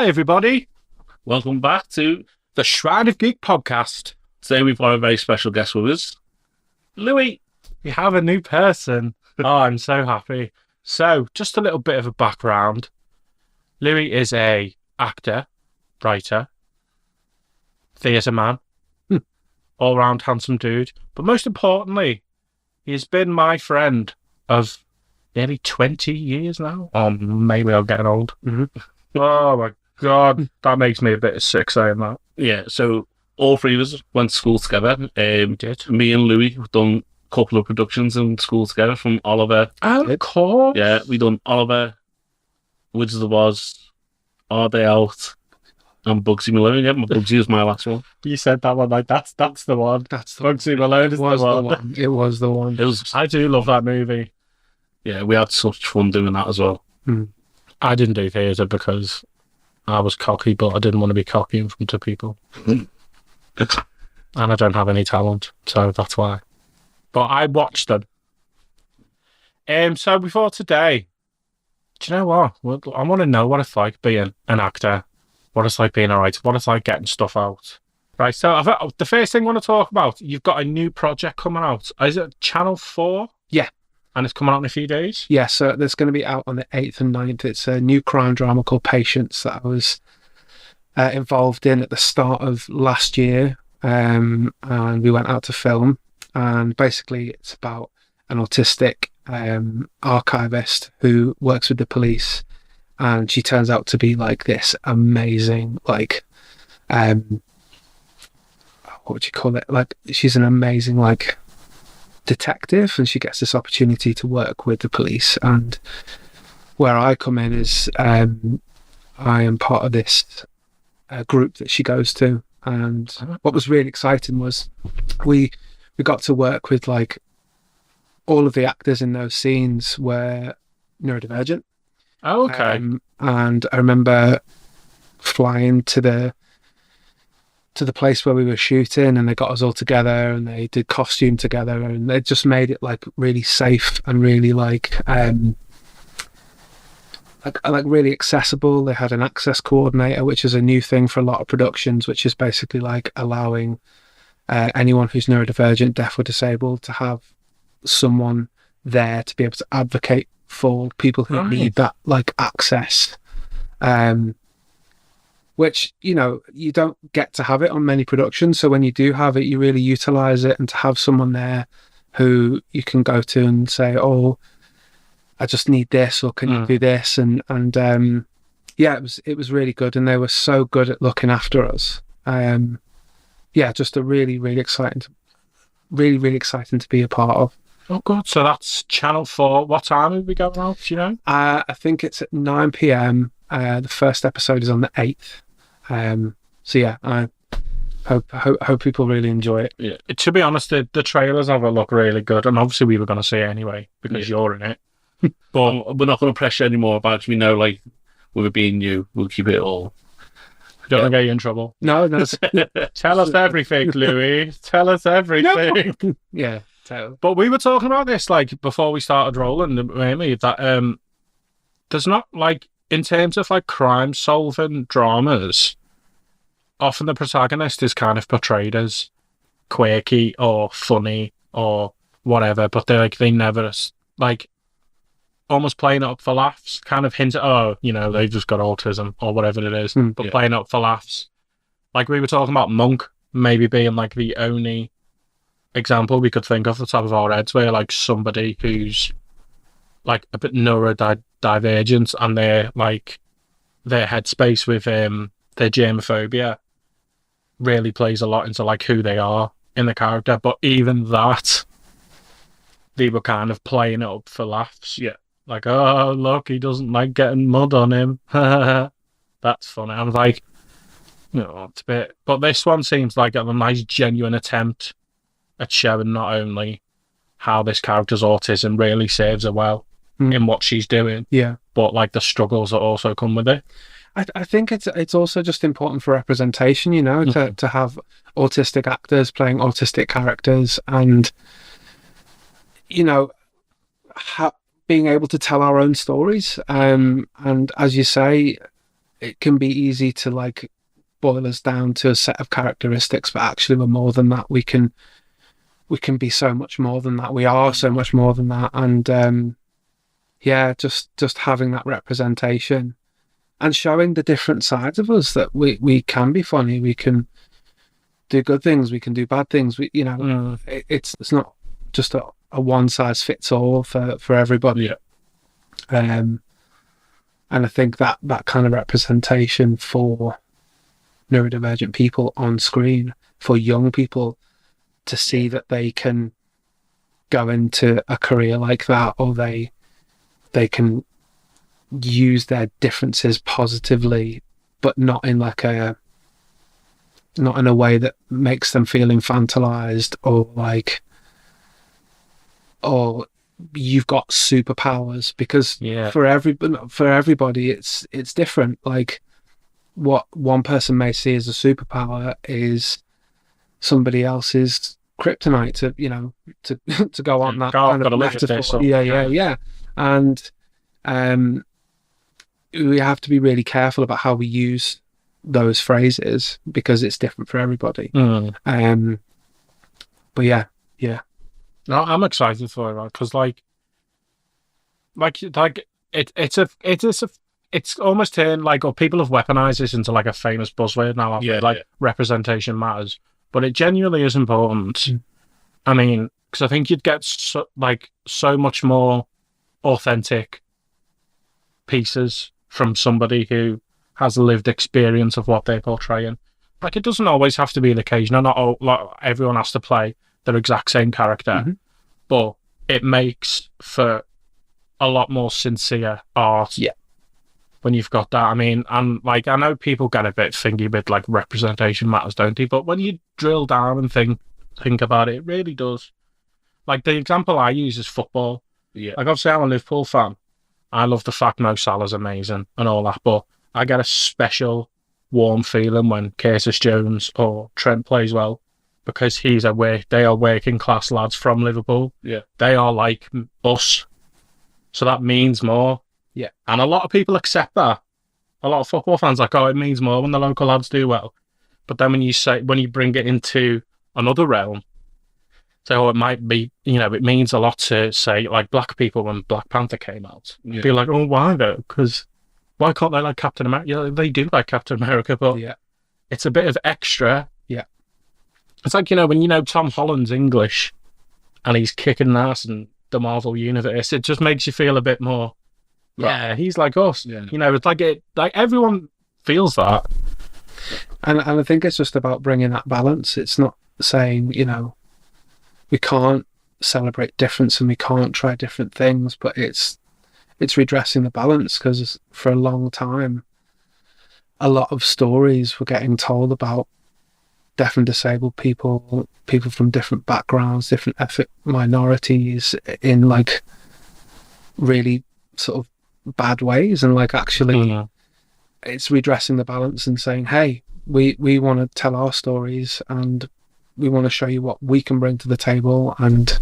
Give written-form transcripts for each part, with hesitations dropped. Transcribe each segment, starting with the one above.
Hi everybody, welcome back to the Shrine of Geek podcast. Today we've got a very special guest with us, Louis. We have a new person. Oh, I'm so happy. So, just a little bit of a background. Louis is a actor, writer, theatre man, all-round handsome dude. But most importantly, he's been my friend of nearly 20 years now. Maybe I'm getting old. Oh my God, that makes me a bit sick saying that. Yeah, so all three of us went to school together. We did. Me and Louis have done a couple of productions in school together from Oliver. Oh, of course. Yeah, we done Oliver, Wizards of Oz, Are They Out, and Bugsy Malone. Yeah, Bugsy was my last one. You said that one like that's the one. That's the Bugsy Malone is the one. It was the one. It was. I do love that movie. Yeah, we had such fun doing that as well. I didn't do theatre because I was cocky, but I didn't want to be cocky in front of people. And I don't have any talent, so that's why. But I watched them. So before today, do you know what? I want to know what it's like being an actor, what it's like being a writer, what it's like getting stuff out. Right, so the first thing I want to talk about, you've got a new project coming out. Is it Channel 4? Yeah. And it's coming out in a few days? Yeah, so that's going to be out on the 8th and 9th. It's a new crime drama called Patience that I was involved in at the start of last year. And we went out to film. And basically it's about an autistic archivist who works with the police. And she turns out to be like this amazing, like, what would you call it? Like, she's an amazing, like, detective, and she gets this opportunity to work with the police. And where I come in is I am part of this group that she goes to. And what was really exciting was we got to work with, like, all of the actors in those scenes were neurodivergent. Oh, okay. And I remember flying to the place where we were shooting, and they got us all together and they did costume together, and they just made it like really safe and really like really accessible. They had an access coordinator, which is a new thing for a lot of productions, which is basically like allowing anyone who's neurodivergent, deaf or disabled to have someone there to be able to advocate for people who need that like access. Which, you know, you don't get to have it on many productions. So when you do have it, you really utilize it, and to have someone there who you can go to and say, oh, I just need this, or can you do this? And yeah, it was really good. And they were so good at looking after us. Yeah, just a really, really exciting to be a part of. Oh, good. So that's Channel 4. What time are we going out, do you know? I think it's at 9 p.m. The first episode is on the 8th. So yeah, I hope people really enjoy it. Yeah. To be honest, the trailers have a look really good, and obviously we were going to see it anyway because you're in it. But we're not going to pressure anymore about it. We know, like, with it being you, we'll keep it all. Don't want to get you in trouble. No. Tell us everything, Louis. Tell us everything. No. Yeah. Totally. But we were talking about this, like, before we started rolling, mainly, that there's not, like, in terms of, like, crime-solving dramas, often the protagonist is kind of portrayed as quirky or funny or whatever, but they never, like, almost playing it up for laughs, kind of hint at, oh, you know, they've just got autism or whatever it is, but playing it up for laughs. Like, we were talking about Monk maybe being, like, the only example we could think of the top of our heads where, like, somebody who's, like, a bit neurodivergent and their headspace with their germophobia really plays a lot into, like, who they are in the character. But even that, they were kind of playing it up for laughs. Yeah. Like, oh, look, he doesn't like getting mud on him. That's funny. I was like, you know, it's a bit... But this one seems like a nice, genuine attempt at showing not only how this character's autism really serves her well in what she's doing, but, like, the struggles that also come with it. I think it's also just important for representation, you know, to have autistic actors playing autistic characters, and, you know, being able to tell our own stories. And as you say, it can be easy to like boil us down to a set of characteristics, but actually we're more than that. We can be so much more than that. We are so much more than that. And yeah, just having that representation and showing the different sides of us, that we can be funny, we can do good things, we can do bad things. It's not just a one size fits all for everybody. Yeah. And I think that kind of representation for neurodivergent people on screen, for young people to see that they can go into a career like that, or they can use their differences positively, but not in a way that makes them feel infantilized, or you've got superpowers, because for everybody it's different. Like, what one person may see as a superpower is somebody else's kryptonite to go on that kind of metaphor. Yeah. And we have to be really careful about how we use those phrases, because it's different for everybody. But yeah. No, I'm excited for it, because it's almost turned or people have weaponized this into like a famous buzzword now. Representation matters, but it genuinely is important. I mean, because I think you'd get so much more authentic pieces from somebody who has lived experience of what they're portraying. Like, it doesn't always have to be the case. Not everyone has to play their exact same character, but it makes for a lot more sincere art. Yeah. When you've got that, I mean, and I know people get a bit thingy with representation matters, don't they? But when you drill down and think about it, it really does. Like, the example I use is football. Yeah. Like, obviously I'm a Liverpool fan. I love the fact Mo Salah's amazing and all that, but I get a special warm feeling when Curtis Jones or Trent plays well, because they are working class lads from Liverpool. Yeah. They are like us. So that means more. Yeah. And a lot of people accept that. A lot of football fans are like, oh, it means more when the local lads do well. But then when you bring it into another realm, so it might be, it means a lot to say, like, black people when Black Panther came out. Yeah. Be like, oh, why though? Because why can't they like Captain America? Yeah, they do like Captain America, but it's a bit of extra. Yeah. It's like, when Tom Holland's English and he's kicking ass in the Marvel universe, it just makes you feel a bit more, he's like us. Yeah. It's like everyone feels that. And I think it's just about bringing that balance. It's not saying, we can't celebrate difference and we can't try different things, but it's redressing the balance, because for a long time, a lot of stories were getting told about deaf and disabled people from different backgrounds, different ethnic minorities, in like really sort of bad ways, and actually it's redressing the balance and saying, hey, we want to tell our stories and we want to show you what we can bring to the table. And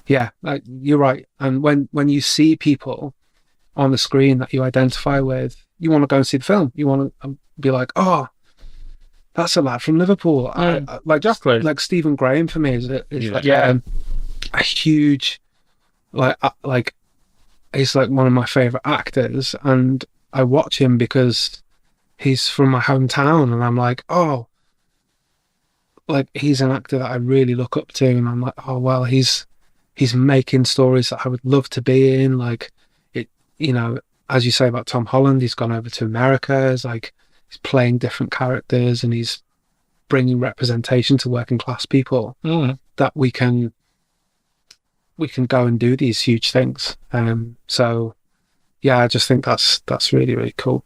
you're right. And when you see people on the screen that you identify with, you want to go and see the film. You want to be like, oh, that's a lad from Liverpool. Exactly. Like Stephen Graham for me is a huge, he's like one of my favourite actors, and I watch him because he's from my hometown, and I'm like, oh, like, he's an actor that I really look up to, and I'm like, oh well, he's making stories that I would love to be in. Like, it, as you say about Tom Holland, he's gone over to America. It's like he's playing different characters, and he's bringing representation to working class people, that we can go and do these huge things. So yeah, I just think that's really, really cool.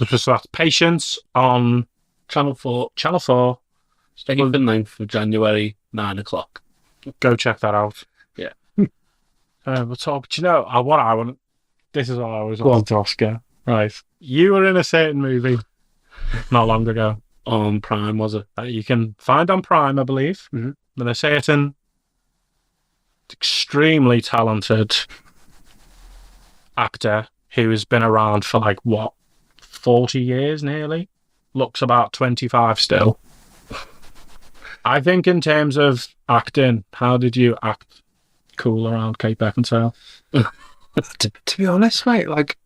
So that's Patience on Channel 4. 8th and 9th of January, 9:00. Go check that out. Yeah. We'll talk. Do you know what I want? This is what I always wanted to ask you. Right. You were in a certain movie not long ago. On Prime, was it? That you can find on Prime, I believe. Mm-hmm. With a certain extremely talented actor who has been around for 30 40 years nearly. Looks about 25 still. I think in terms of acting, how did you act cool around Kate Beckinsale? To be honest, mate, like,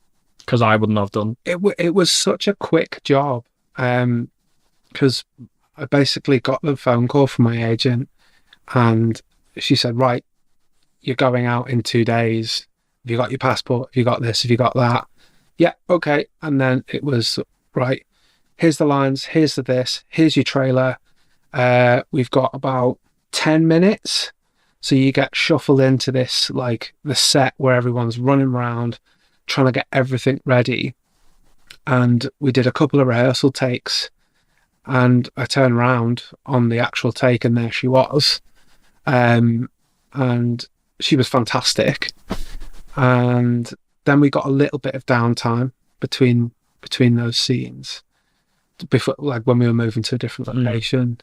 Because I wouldn't have done. it was such a quick job. Because I basically got the phone call from my agent, and she said, right, you're going out in 2 days. Have you got your passport? Have you got this? Have you got that? Yeah, okay. And then it was, right, here's the lines, here's the this, here's your trailer. We've got about 10 minutes. So you get shuffled into this, like, the set where everyone's running around trying to get everything ready. And we did a couple of rehearsal takes, and I turned around on the actual take, and there she was. And she was fantastic. And then we got a little bit of downtime between those scenes, before, like, when we were moving to a different location.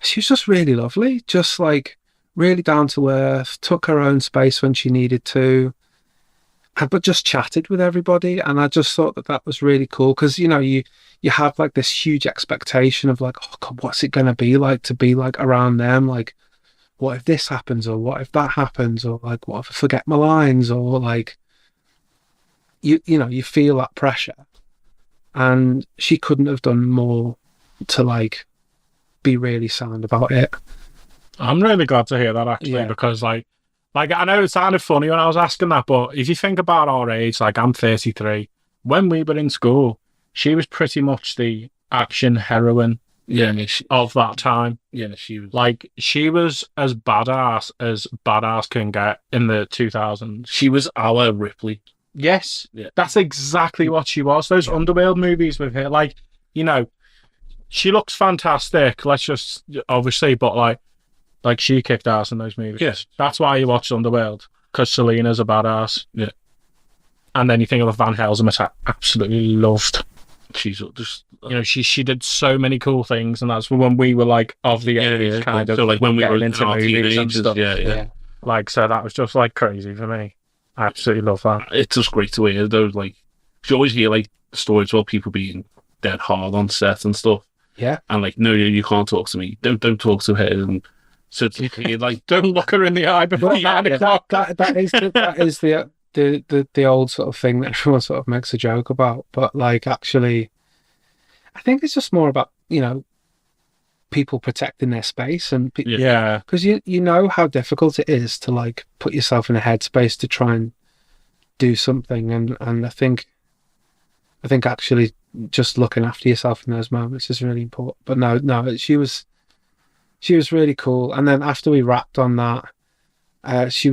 She was just really lovely, just like really down to earth, took her own space when she needed to, but just chatted with everybody. And I just thought that was really cool, because, you know, you have like this huge expectation of like, oh God, what's it going to be like around them? Like, what if this happens, or what if that happens, or like, what if I forget my lines, or like, you know, you feel that pressure. And she couldn't have done more to like be really sound about it. I'm really glad to hear that, actually, because like I know it sounded funny when I was asking that, but if you think about our age, like, I'm 33. When we were in school, she was pretty much the action heroine of that time. Yeah, she was. Like, she was as badass can get in the 2000s. She was our Ripley. Yes, Yeah. that's exactly what she was. Those Underworld movies with her, like, you know, she looks fantastic. Let's just, obviously, but like she kicked ass in those movies. Yes. That's why you watch Underworld, because Selena's a badass. Yeah. And then you think of the Van Helsing, which I absolutely loved. She's just, you know, she did so many cool things, and that's when we were like of the age, kind of. So like when we were into our movies and teenagers, stuff. yeah. Like, so that was just like crazy for me. I absolutely love that. It's just great to hear those, like, you always hear like stories about people being dead hard on set and stuff. Yeah. And like, no, you can't talk to me. Don't talk to her. And so to hear, like, Don't look her in the eye before 9 o'clock. That is the old sort of thing that everyone sort of makes a joke about. But like, actually, I think it's just more about, you know, people protecting their space, and Yeah. because you know how difficult it is to like put yourself in a headspace to try and do something, and I think actually just looking after yourself in those moments is really important. But no, she was really cool. And then after we wrapped on that, she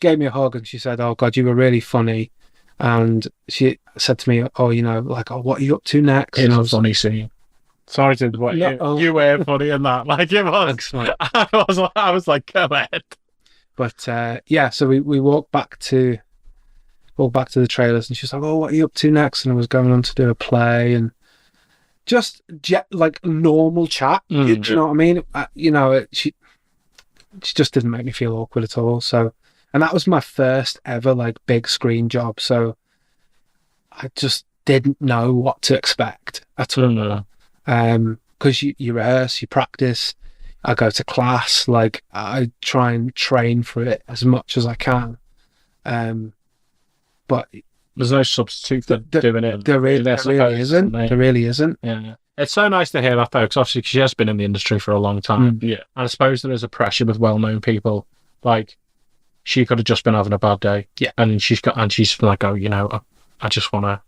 gave me a hug, and she said, "Oh God, you were really funny." And she said to me, "Oh, you know, like, oh, what are you up to next?" In a funny scene. Sorry to what you were funny in that. Like, it was. Thanks, mate. I was like, come ahead. But yeah, so we walked back to the trailers, and she's like, "Oh, what are you up to next?" And I was going on to do a play, and just like normal chat. Do you know what I mean? You know, she just didn't make me feel awkward at all. So, and that was my first ever like big screen job. So I just didn't know what to expect at all. Because you rehearse, you practice. I go to class, like I try and train for it as much as I can. But there's no substitute for doing it. There really isn't. There really isn't. Yeah. It's so nice to hear that, though, because obviously she has been in the industry for a long time. Yeah. And I suppose there is a pressure with well-known people. Like, she could have just been having a bad day. Yeah. And she's like, oh, you know, I just want to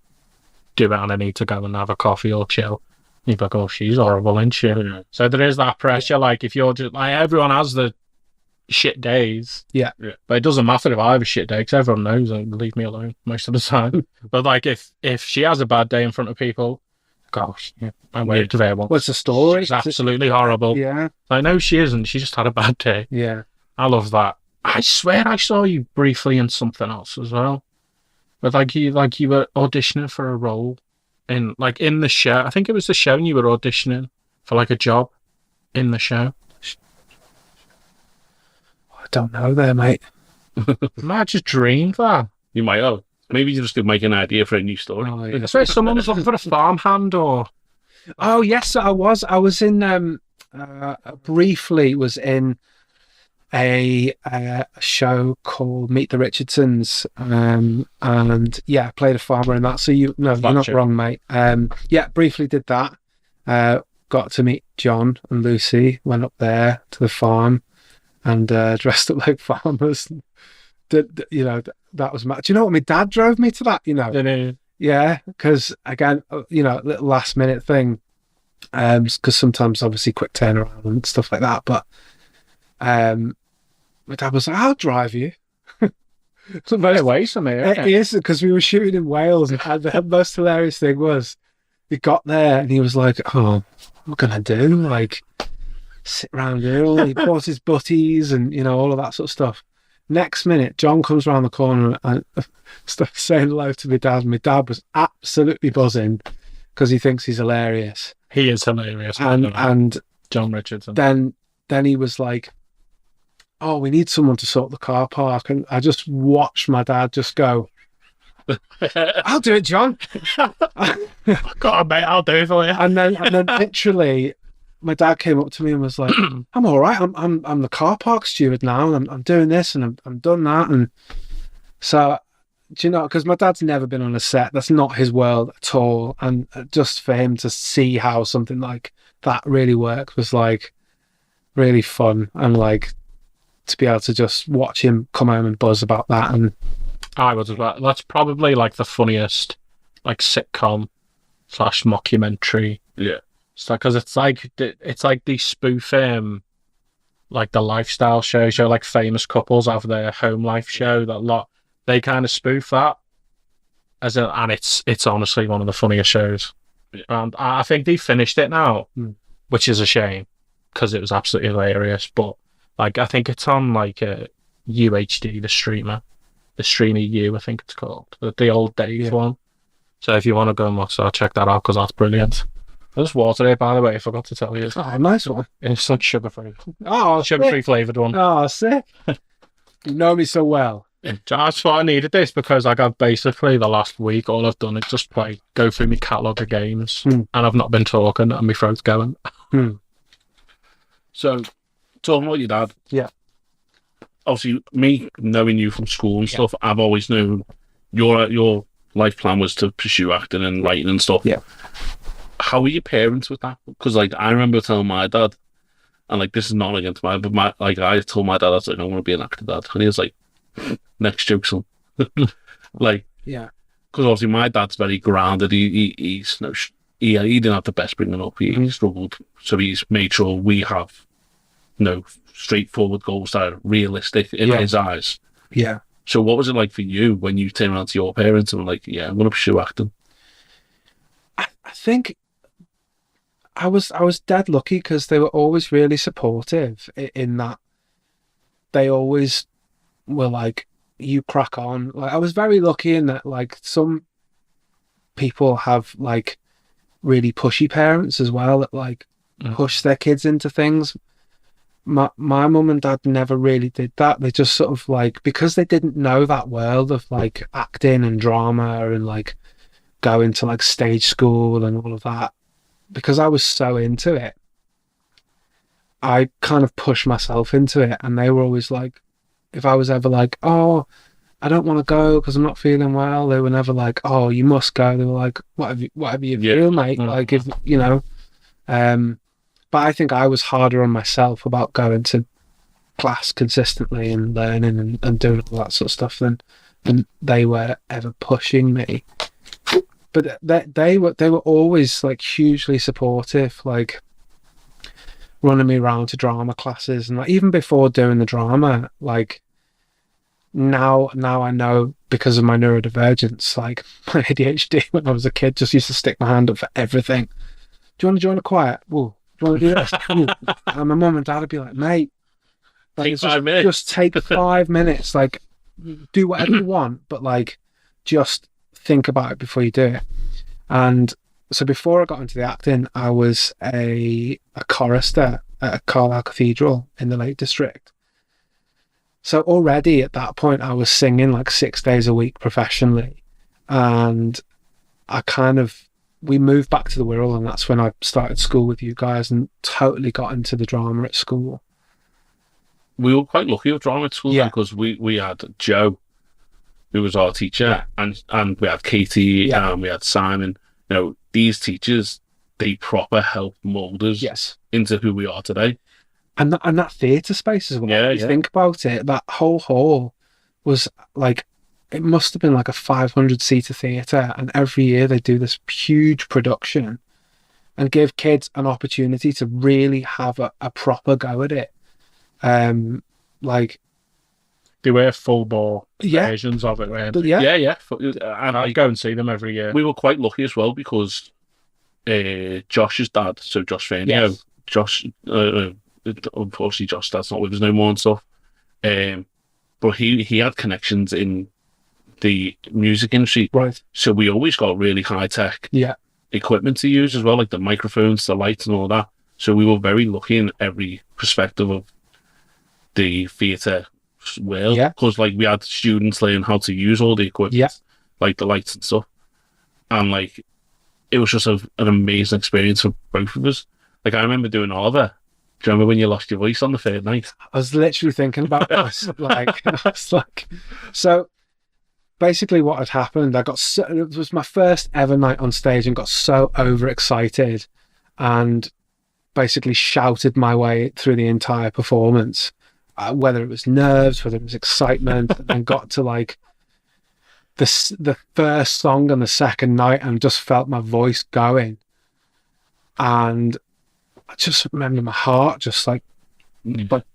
do it, and I need to go and have a coffee or chill. And you're like, oh, she's horrible, isn't she? Yeah. So there is that pressure. Yeah. Like, if you're just, like, everyone has the shit days. Yeah. But it doesn't matter if I have a shit day, because everyone knows, like, leave me alone most of the time. But like, if she has a bad day in front of people, gosh, yeah, I waited there once. What's the story? She's absolutely horrible. Yeah. I know she isn't. She just had a bad day. Yeah. I love that. I swear I saw you briefly in something else as well. But like you were auditioning for a role in the show. I think it was the show, and you were auditioning for like a job in the show. I don't know there, mate. I just dreamed that. You might have. Maybe you just could make an idea for a new story. Oh, yeah. I suppose someone was looking for a farmhand or... Oh yes, I was in briefly was in a show called Meet the Richardsons, and yeah, played a farmer in that. So you're not wrong, mate. Yeah, briefly did that. Got to meet John and Lucy. Went up there to the farm and dressed up like farmers. That was mad. Do you know what? My dad drove me to that. Yeah, because again, little last minute thing. Because sometimes obviously quick turnaround and stuff like that. But my dad was like, "I'll drive you." It's a very way from here. It is, because we were shooting in Wales, and the most hilarious thing was we got there and he was like, "Oh, what am I gonna do? Like, sit around here." He bought his butties and all of that sort of stuff. Next minute, John comes around the corner and starts saying hello to my dad. My dad was absolutely buzzing because he thinks he's hilarious. He is hilarious. And John Richardson. Then he was like, "Oh, we need someone to sort the car park." And I just watched my dad just go, "I'll do it, John." God, mate, I'll do it for you. And then literally, my dad came up to me and was like, "I'm all right. I'm the car park steward now, and I'm doing this and I'm done that." And so, because my dad's never been on a set. That's not his world at all. And just for him to see how something like that really works was like really fun, and like to be able to just watch him come home and buzz about that. And I was as well. That's probably like the funniest like sitcom / mockumentary. Yeah. Because it's like the spoof like the lifestyle show like famous couples have their home life show, they kind of spoof that and it's honestly one of the funniest shows. Yeah. And I think they finished it now, which is a shame because it was absolutely hilarious. But like I think it's on like UHD, the streamer U, I think it's called, the old days one. So if you want to go and watch that, check that out because that's brilliant. There's water here, by the way, I forgot to tell you. Oh, nice one. It's like sugar-free. Oh, sugar-free flavoured one. Oh, sick. You know me so well. That's why I needed this, because like I've basically the last week, all I've done is just go through my catalogue of games, and I've not been talking, and my throat's going. So, talking about your dad. Yeah. Obviously, me knowing you from school and stuff, I've always known your life plan was to pursue acting and writing and stuff. Yeah. How were your parents with that? Because like I remember telling my dad, and like this is not against my, but I told my dad, I was like, I want to be an actor, Dad, and he was like, next joke, son. Like, yeah, because obviously my dad's very grounded. He didn't have the best bringing up. He struggled, so he's made sure we have straightforward goals that are realistic in his eyes. Yeah. So what was it like for you when you turned around to your parents and were like, "Yeah, I'm going to pursue acting"? I think I was dead lucky because they were always really supportive in that. They always were like, "You crack on." Like I was very lucky in that like some people have like really pushy parents as well that like push their kids into things. My mum and dad never really did that. They just sort of like, because they didn't know that world of like acting and drama and like going to like stage school and all of that, because I was so into it, I kind of pushed myself into it. And they were always like, if I was ever like, "Oh, I don't want to go because I'm not feeling well," they were never like, "Oh, you must go." They were like, whatever you feel, mate. Like, if but I think I was harder on myself about going to class consistently and learning and doing all that sort of stuff than they were ever pushing me. But they were always like hugely supportive, like running me around to drama classes, and like even before doing the drama, like now I know because of my neurodivergence, like my ADHD when I was a kid just used to stick my hand up for everything. "Do you want to join a choir? Whoa. Do you want to do this?" And my mum and dad would be like, "Mate, like, take 5 minutes. Just take 5 minutes. Like, do whatever you want, but like, just think about it before you do it." And so before I got into the acting, I was a chorister at Carlisle Cathedral in the Lake District. So already at that point, I was singing like 6 days a week professionally. And we moved back to the Wirral, and that's when I started school with you guys and totally got into the drama at school. We were quite lucky with drama at school because we had Joe, who was our teacher, and we had Katie, and we had Simon. You know, these teachers, they proper helped mould us into who we are today. And that theatre space as well. Yeah, you think about it, that whole hall was like, it must have been like a 500-seater theatre, and every year they do this huge production and give kids an opportunity to really have a proper go at it. Like they were full bore versions of it, weren't they? And I go and see them every year. We were quite lucky as well because Josh's dad, so Josh Fernio, Josh, unfortunately Josh's dad's not with us no more and stuff, but he had connections in the music industry, right? So we always got really high tech equipment to use as well, like the microphones, the lights and all that. So we were very lucky in every perspective of the theatre world, because like we had students learn how to use all the equipment, like the lights and stuff, and like it was just an amazing experience for both of us. Like I remember doing Oliver. Do you remember when you lost your voice on the third night? I was literally thinking about this. Like, I was like, so basically what had happened, it was my first ever night on stage and got so overexcited and basically shouted my way through the entire performance, whether it was nerves, whether it was excitement, and got to like the first song on the second night and just felt my voice going. And I just remember my heart just like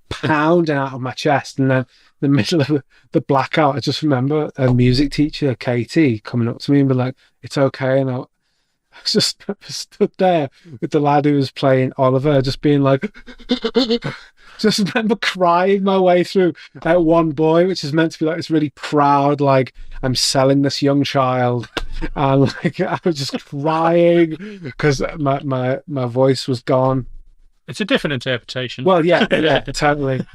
pounding out of my chest. And then in the middle of the blackout, I just remember a music teacher, Katie, coming up to me and be like, "It's okay." And I just stood there with the lad who was playing Oliver, just being like, just remember crying my way through One Boy, which is meant to be like this really proud, like, I'm selling this young child. And like I was just crying because my voice was gone. It's a different interpretation. Well, yeah, totally.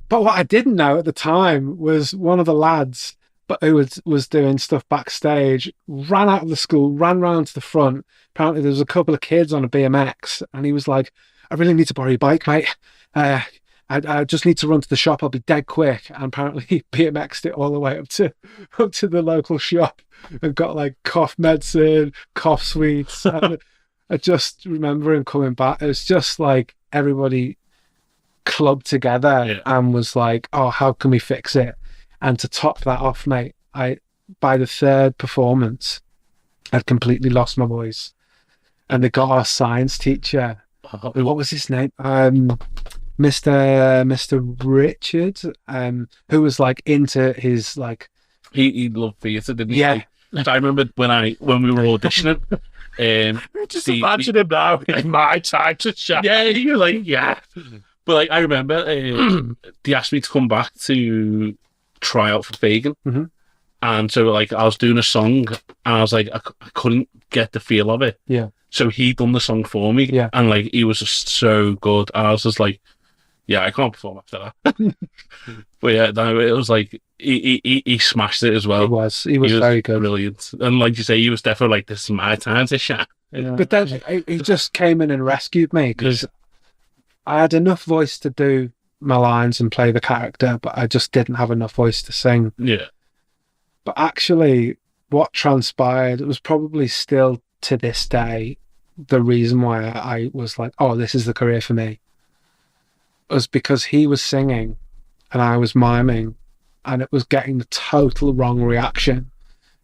But what I didn't know at the time was one of the lads, but who was doing stuff backstage, ran out of the school, ran round to the front. Apparently there was a couple of kids on a BMX, and he was like, "I really need to borrow your bike, mate. I just need to run to the shop. I'll be dead quick." And apparently he BMX'd it all the way up to the local shop and got like cough medicine, cough sweets. And I just remember him coming back. It was just like everybody clubbed together and was like, "Oh, how can we fix it?" And to top that off, mate, by the third performance, I'd completely lost my voice. And they got our science teacher. What was his name? Mr. Richards, who was like into his like. He loved theatre, didn't he? Yeah. I remember when we were auditioning. Just imagine him now in my time to chat. Yeah, you're like, yeah. But like, I remember they asked me to come back to try out for Fagin. Mm-hmm. And so like I was doing a song and I was like, I couldn't get the feel of it. Yeah. So he done the song for me. Yeah. And like he was just so good. And I was just like, yeah, I can't perform after that. But yeah, no, it was like he smashed it as well. He was very good. Brilliant. And like you say, he was definitely like, this is my time to shine. Yeah. But then he just came in and rescued me because I had enough voice to do my lines and play the character, but I just didn't have enough voice to sing. Yeah. But actually, what transpired, it was probably still to this day the reason why I was like, oh, this is the career for me. It was because he was singing and I was miming, and it was getting the total wrong reaction.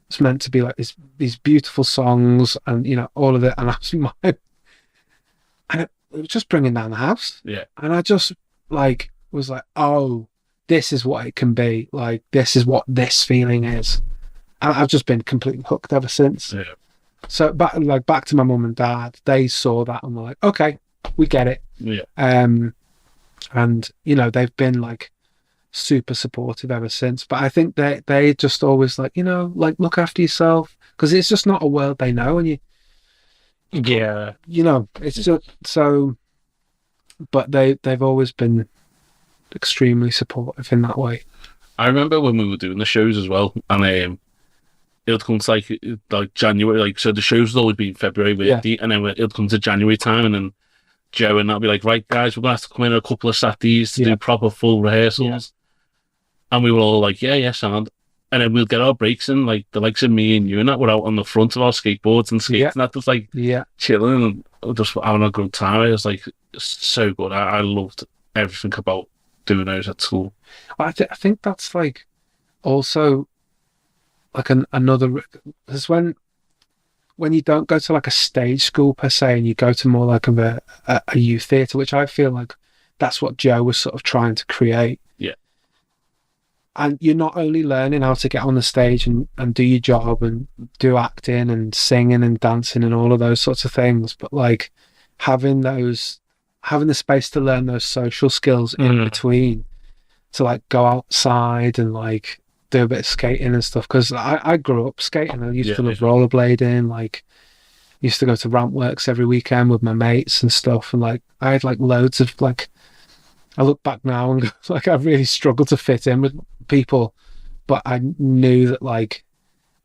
It's meant to be like these beautiful songs and, you know, all of it, and I was miming. And it was just bringing down the house. Yeah. And I just like was like, oh, this is what it can be. Like, this is what this feeling is. And I've just been completely hooked ever since. Yeah. So back to my mum and dad, they saw that and were like, okay, we get it. Yeah. And you know, they've been like super supportive ever since. But I think they just always like, you know, like, look after yourself, because it's just not a world they know, and you know, it's just so. But they've always been extremely supportive in that way. I remember when we were doing the shows as well, and it would come to like January, like, so the shows would always be in February, and then it would come to January time, and then Joe and I'd be like, right guys, we're gonna have to come in a couple of Saturdays to do proper full rehearsals, and we were all like, yeah, sound. And then we'll get our breaks in, like the likes of me and you and that were out on the front of our skateboards and skating, and that was like chilling and just having a good time. It was like so good. I loved everything about doing those at school. I think that's like also like another, because when you don't go to like a stage school per se, and you go to more like a youth theatre, which I feel like that's what Joe was sort of trying to create. Yeah. And you're not only learning how to get on the stage and do your job and do acting and singing and dancing and all of those sorts of things, but like having the space to learn those social skills in between, to like go outside and like do a bit of skating and stuff. Because I grew up skating. I used to love rollerblading. Like, used to go to ramp works every weekend with my mates and stuff. And like, I had like loads of like, I look back now and go, like, I really struggled to fit in with people, but I knew that like,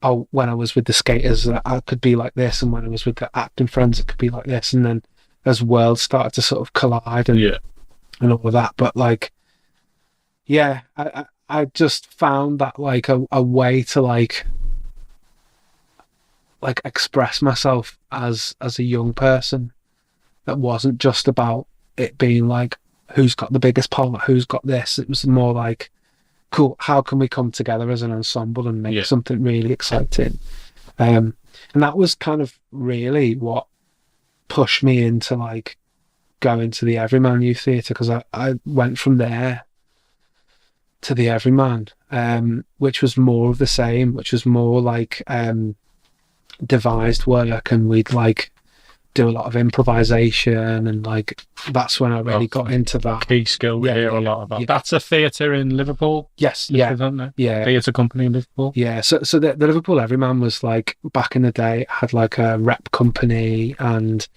oh, when I was with the skaters, I could be like this, and when I was with the acting friends, it could be like this. And then as worlds started to sort of collide and all of that. But like, yeah, I just found that like a way to like express myself as a young person that wasn't just about it being like who's got the biggest part, who's got this. It was more like, cool, how can we come together as an ensemble and make something really exciting? And that was kind of really what pushed me into like going to the Everyman Youth Theatre, because I went from there to the Everyman, which was more of the same, which was more like devised work, and we'd like do a lot of improvisation, and like that's when I really got into that key skill. We hear a lot about. That's a theatre in Liverpool. Yes, Theatre company in Liverpool. Yeah, so the Liverpool Everyman was like, back in the day, had like a rep company and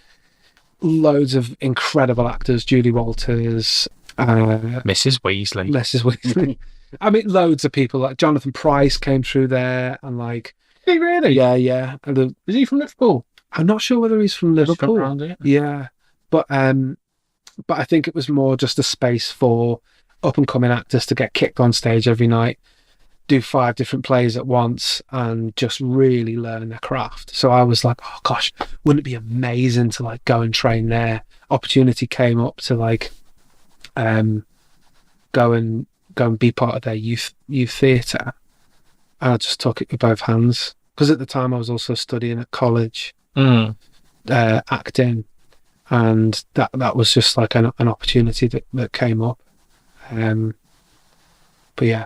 loads of incredible actors. Julie Walters, Mrs. Weasley. I mean, loads of people, like Jonathan Price came through there, and like, did he really? Yeah. Is he from Liverpool? I'm not sure whether he's from Liverpool. Yeah, but I think it was more just a space for up and coming actors to get kicked on stage every night, do 5 different plays at once, and just really learn their craft. So I was like, oh gosh, wouldn't it be amazing to like go and train there? Opportunity came up to like go and be part of their youth theatre. And I just took it with both hands, because at the time I was also studying at college, acting, and that was just like an opportunity that came up. But yeah.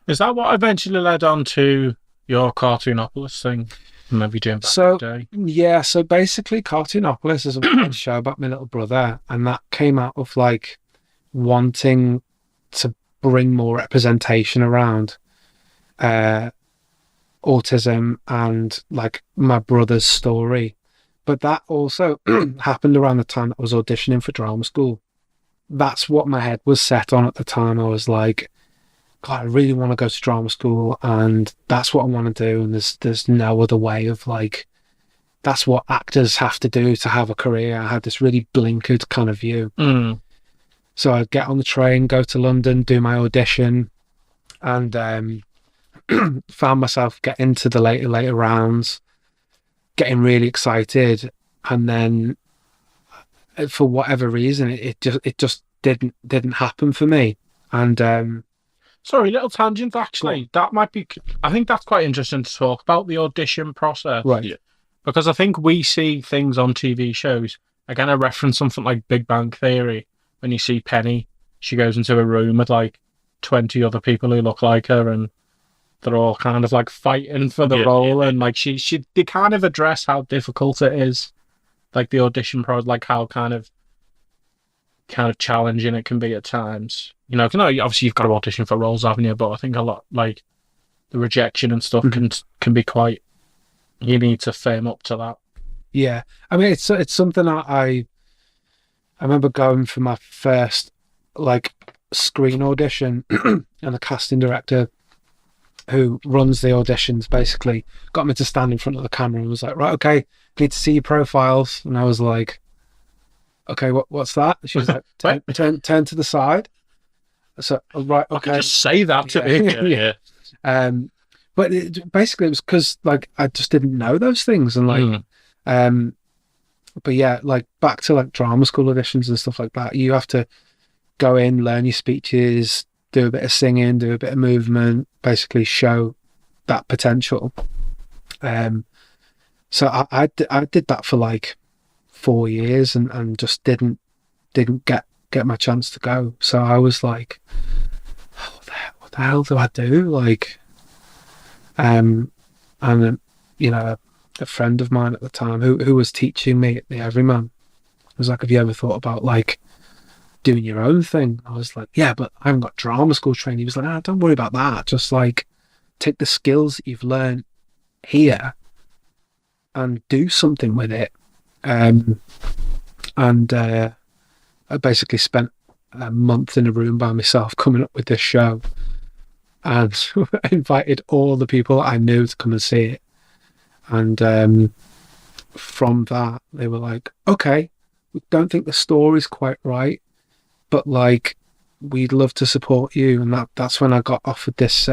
Is that what eventually led on to your Cartoonopolis thing? Maybe doing back in the day? Yeah, so basically Cartoonopolis is a show about my little brother, and that came out of like wanting to bring more representation around autism and like my brother's story. But that also happened around the time that I was auditioning for drama school. That's what my head was set on at the time. I was like, God, I really want to go to drama school, and that's what I want to do, and there's no other way of like, that's what actors have to do to have a career. I had this really blinkered kind of view. So I'd get on the train, go to London, do my audition, and found myself getting to the later rounds, getting really excited, and then for whatever reason it just didn't happen for me. And sorry, little tangent actually. That might be, I think that's quite interesting to talk about, the audition process. Right. Yeah. Because I think we see things on TV shows. Again, I reference something like Big Bang Theory. When you see Penny, she goes into a room with like 20 other people who look like her, and they're all kind of like fighting for the role. And like they kind of address how difficult it is, like the audition process, like how kind of challenging it can be at times. You know, obviously you've got to audition for roles, haven't you? But I think a lot, like the rejection and stuff, can be quite. You need to firm up to that. Yeah, I mean it's something I remember going for my first like screen audition, and the casting director who runs the auditions basically got me to stand in front of the camera and was like, right, okay, need to see your profiles. And I was like, okay, what's that? She was like, turn to the side. So, right, okay. Just say that to me. Yeah. But basically it was because like I just didn't know those things, and like but yeah, like back to like drama school auditions and stuff like that, you have to go in, learn your speeches, do a bit of singing, do a bit of movement, basically show that potential. So I did that for like 4 years and just didn't get my chance to go. So I was like, oh, what the hell do I do? Like, and you know, a friend of mine at the time who was teaching me at the Everyman was like, have you ever thought about like doing your own thing? I was like, yeah, but I haven't got drama school training. He was like, don't worry about that. Just like take the skills that you've learned here and do something with it. I basically spent a month in a room by myself coming up with this show, and invited all the people I knew to come and see it. And from that, they were like, okay, we don't think the story's quite right, but like, we'd love to support you. And that's when I got offered this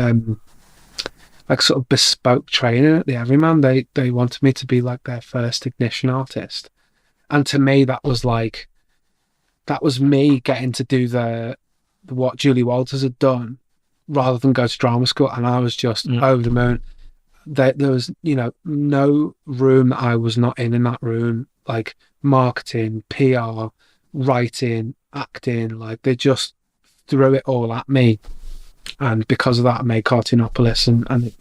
like sort of bespoke training at the Everyman. They wanted me to be like their first ignition artist. And to me, that was me getting to do what Julie Walters had done rather than go to drama school. And I was just over the moon. There was, you know, no room that I was not in that room, like marketing, PR, writing, acting, like they just threw it all at me. And because of that, I made Cartoonopolis and it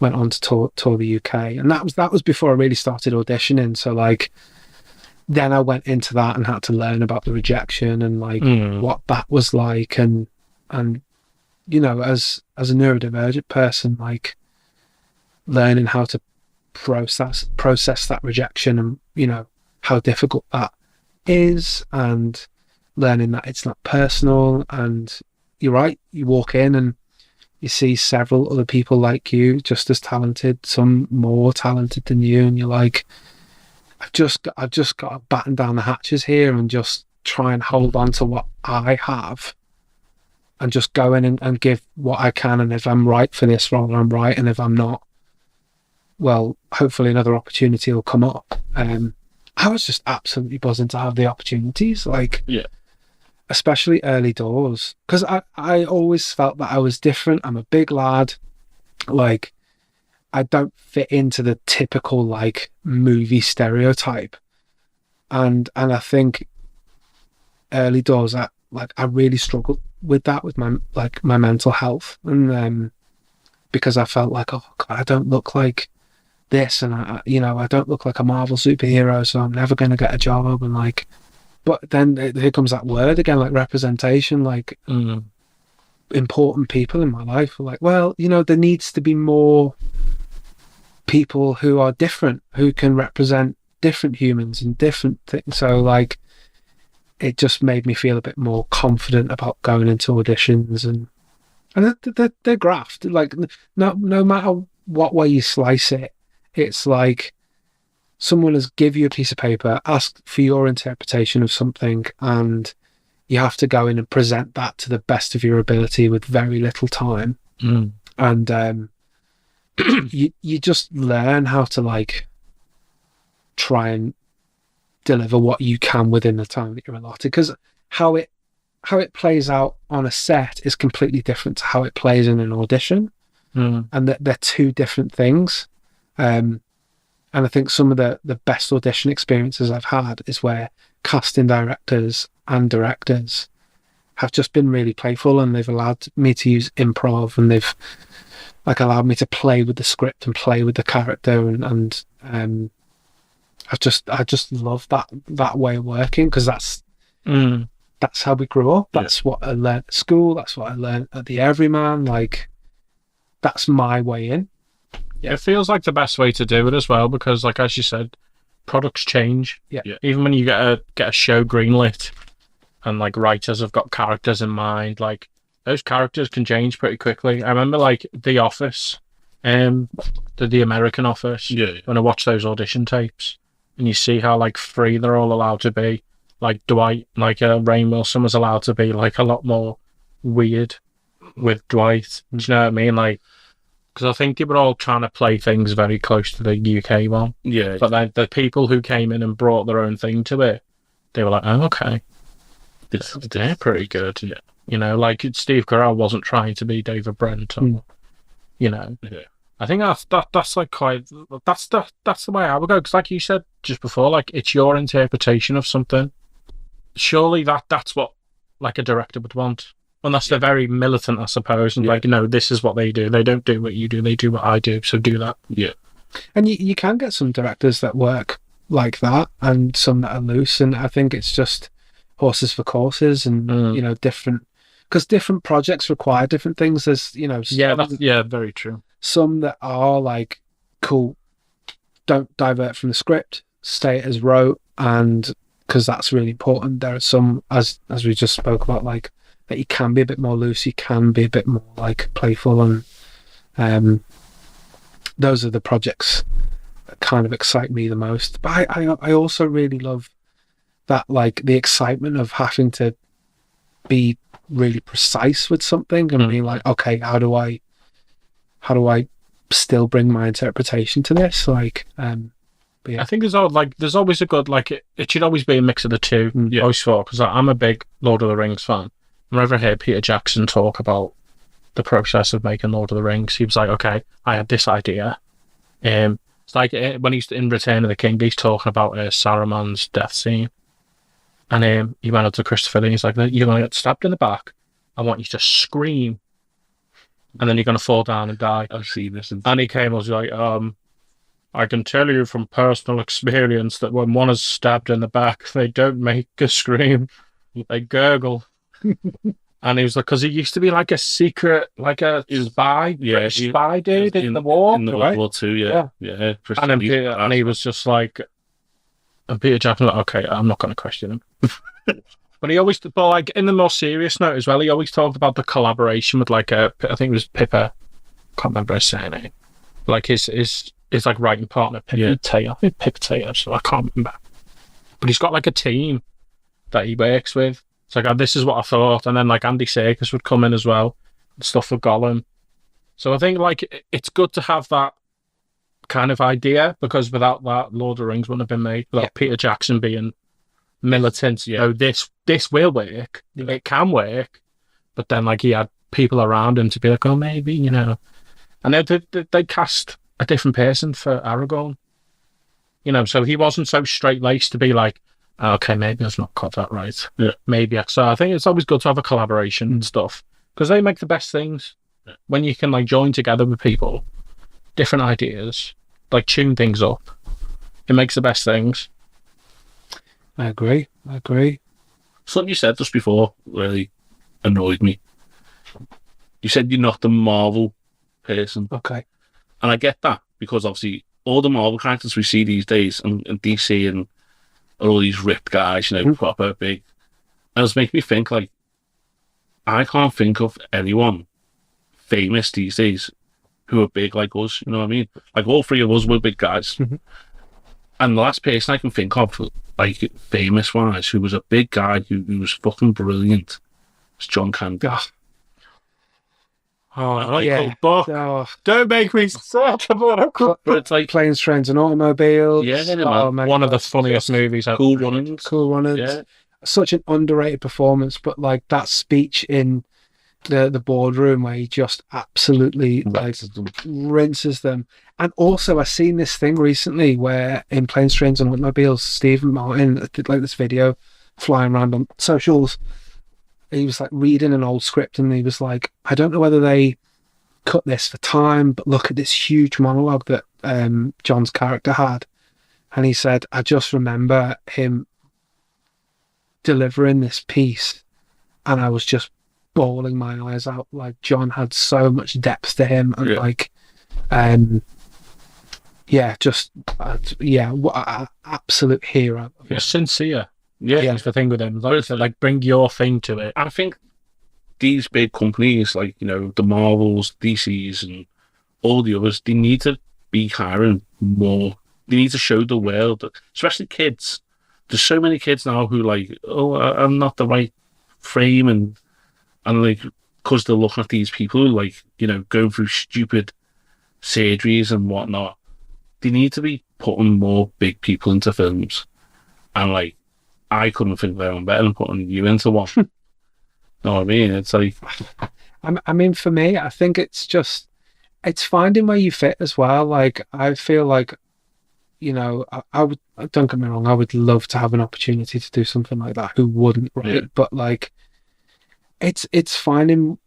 went on to tour the UK. And that was before I really started auditioning. So like, then I went into that and had to learn about the rejection and like what that was like. And, you know, as a neurodivergent person, like learning how to process that rejection and, you know, how difficult that is, and learning that it's not personal. And you're right, you walk in and you see several other people like you, just as talented, some more talented than you, and you're like, I've just got to batten down the hatches here and just try and hold on to what I have and just go in and give what I can. And if I'm right for this role, I'm right. And if I'm not, well, hopefully another opportunity will come up. I was just absolutely buzzing to have the opportunities, like, especially early doors, because I always felt that I was different. I'm a big lad, like I don't fit into the typical like movie stereotype, and I think early doors I really struggled with that, with my mental health, and because I felt like, oh God, I don't look like this, and I don't look like a Marvel superhero, so I'm never going to get a job. And like, but then here comes that word again, like representation, like important people in my life were like, well, you know, there needs to be more people who are different, who can represent different humans and different things. So like, it just made me feel a bit more confident about going into auditions, and they're graft. Like no matter what way you slice it, it's like someone has give you a piece of paper, ask for your interpretation of something, and you have to go in and present that to the best of your ability with very little time. And you just learn how to like try and deliver what you can within the time that you're allotted, because how it plays out on a set is completely different to how it plays in an audition, and they're two different things. And I think some of the best audition experiences I've had is where casting directors and directors have just been really playful, and they've allowed me to use improv, and they've like allowed me to play with the script and play with the character, and I just love that way of working, because that's how we grew up. That's what I learned at school. That's what I learned at the Everyman. Like, that's my way in. Yeah, it feels like the best way to do it as well, because like, as you said, products change. Yeah. Even when you get a show greenlit, and like writers have got characters in mind. Like those characters can change pretty quickly. I remember like The Office, the American Office. Yeah. When I watch those audition tapes, and you see how like free they're all allowed to be. Like Dwight, like Rainn Wilson was allowed to be like a lot more weird with Dwight. Do you know what I mean? Like, because I think they were all trying to play things very close to the UK one. Yeah. But then the people who came in and brought their own thing to it, they were like, oh, okay, they're pretty good. Yeah. You know, like Steve Carell wasn't trying to be David Brent, or, you know. Yeah. I think that's like quite that's the way I would go, because like you said just before, like it's your interpretation of something. Surely that's what like a director would want, unless they're very militant, I suppose, and like, you know, this is what they do. They don't do what you do. They do what I do. So do that. Yeah. And you can get some directors that work like that, and some that are loose. And I think it's just horses for courses, and you know, different, because different projects require different things. There's, you know, very true. Some that are like, cool, don't divert from the script, stay as wrote, and because that's really important. There are some, as we just spoke about, like that you can be a bit more loose, you can be a bit more like playful, and those are the projects that kind of excite me the most. But I also really love that, like the excitement of having to be really precise with something and being like, okay, how do I still bring my interpretation to this? Like, but yeah. I think there's always a good, like, it should always be a mix of the two. I always thought, because I'm a big Lord of the Rings fan. Whenever I hear Peter Jackson talk about the process of making Lord of the Rings, he was like, okay, I had this idea. It's like when he's in Return of the King, he's talking about Saruman's death scene. And he went up to Christopher Lee, he's like, you're going to get stabbed in the back. I want you to scream. And then you're going to fall down and die. I've seen this. And he came and was like, I can tell you from personal experience that when one is stabbed in the back, they don't make a scream. They gurgle. And he was like, because he used to be like a secret, like a spy, spy dude in the war. In the World War II, yeah. And he was just like, and Peter Jackson was like, okay, I'm not going to question him. But he always, but like in the more serious note as well, he always talked about the collaboration with like I think it was Pippa, can't remember his surname, like his like writing partner, Pippa Taylor, Pippa Taylor, so I can't remember. But he's got like a team that he works with. It's like, oh, this is what I thought, and then like Andy Serkis would come in as well, stuff with Gollum. So I think like it's good to have that kind of idea, because without that, Lord of the Rings wouldn't have been made. Without Peter Jackson being militant, you know, this will work, it can work, but then like he had people around him to be like, oh, maybe, you know, and they cast a different person for Aragorn, you know, so he wasn't so straight-laced to be like, okay, maybe I've not got that right, maybe. So I think it's always good to have a collaboration and stuff, because they make the best things when you can like join together with people, different ideas, like tune things up. It makes the best things. I agree. Something you said just before really annoyed me. You said you're not the Marvel person. Okay. And I get that, because obviously all the Marvel characters we see these days, and DC and all these ripped guys, you know, proper big. And it's making me think, like, I can't think of anyone famous these days who are big like us, you know what I mean? Like, all three of us were big guys. And the last person I can think of, like, famous-wise, who was a big guy who was fucking brilliant, was John Candy. Don't make me sad about it. But it's like Planes, Trains and Automobiles. One of the funniest movies ever. Cool Runnings. Yeah. Such an underrated performance, but like that speech in the boardroom where he just absolutely rinses them. And also, I've seen this thing recently where in Planes, Trains and Automobiles, Stephen Martin did like this video flying around on socials. He was like reading an old script, and he was like, I don't know whether they cut this for time, but look at this huge monologue that John's character had. And he said, I just remember him delivering this piece, and I was just bawling my eyes out. Like, John had so much depth to him, and what an absolute hero. He's sincere. Yeah. That's the thing with him. Like, so, like, bring your thing to it. I think these big companies, like, you know, the Marvels, DCs, and all the others, they need to be hiring more. They need to show the world, especially kids. There's so many kids now who like, oh, I'm not the right frame, and like, because they're looking at these people who, like, you know, going through stupid surgeries and whatnot. They need to be putting more big people into films, and like, I couldn't think of anyone better than putting you into one. Know what I mean? It's like, I mean, for me, I think it's finding where you fit as well. Like, I feel like, you know, I would, don't get me wrong, I would love to have an opportunity to do something like that. Who wouldn't, right? Yeah. But like, it's finding,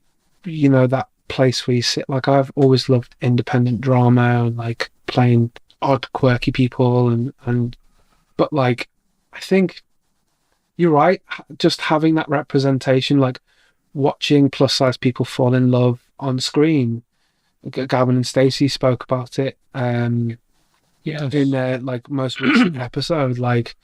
you know, that place where you sit. Like, I've always loved independent drama and like playing odd, quirky people, but like, I think you're right. Just having that representation, like watching plus size people fall in love on screen. Gavin and Stacey spoke about it. Yes. In their like most recent episode, like,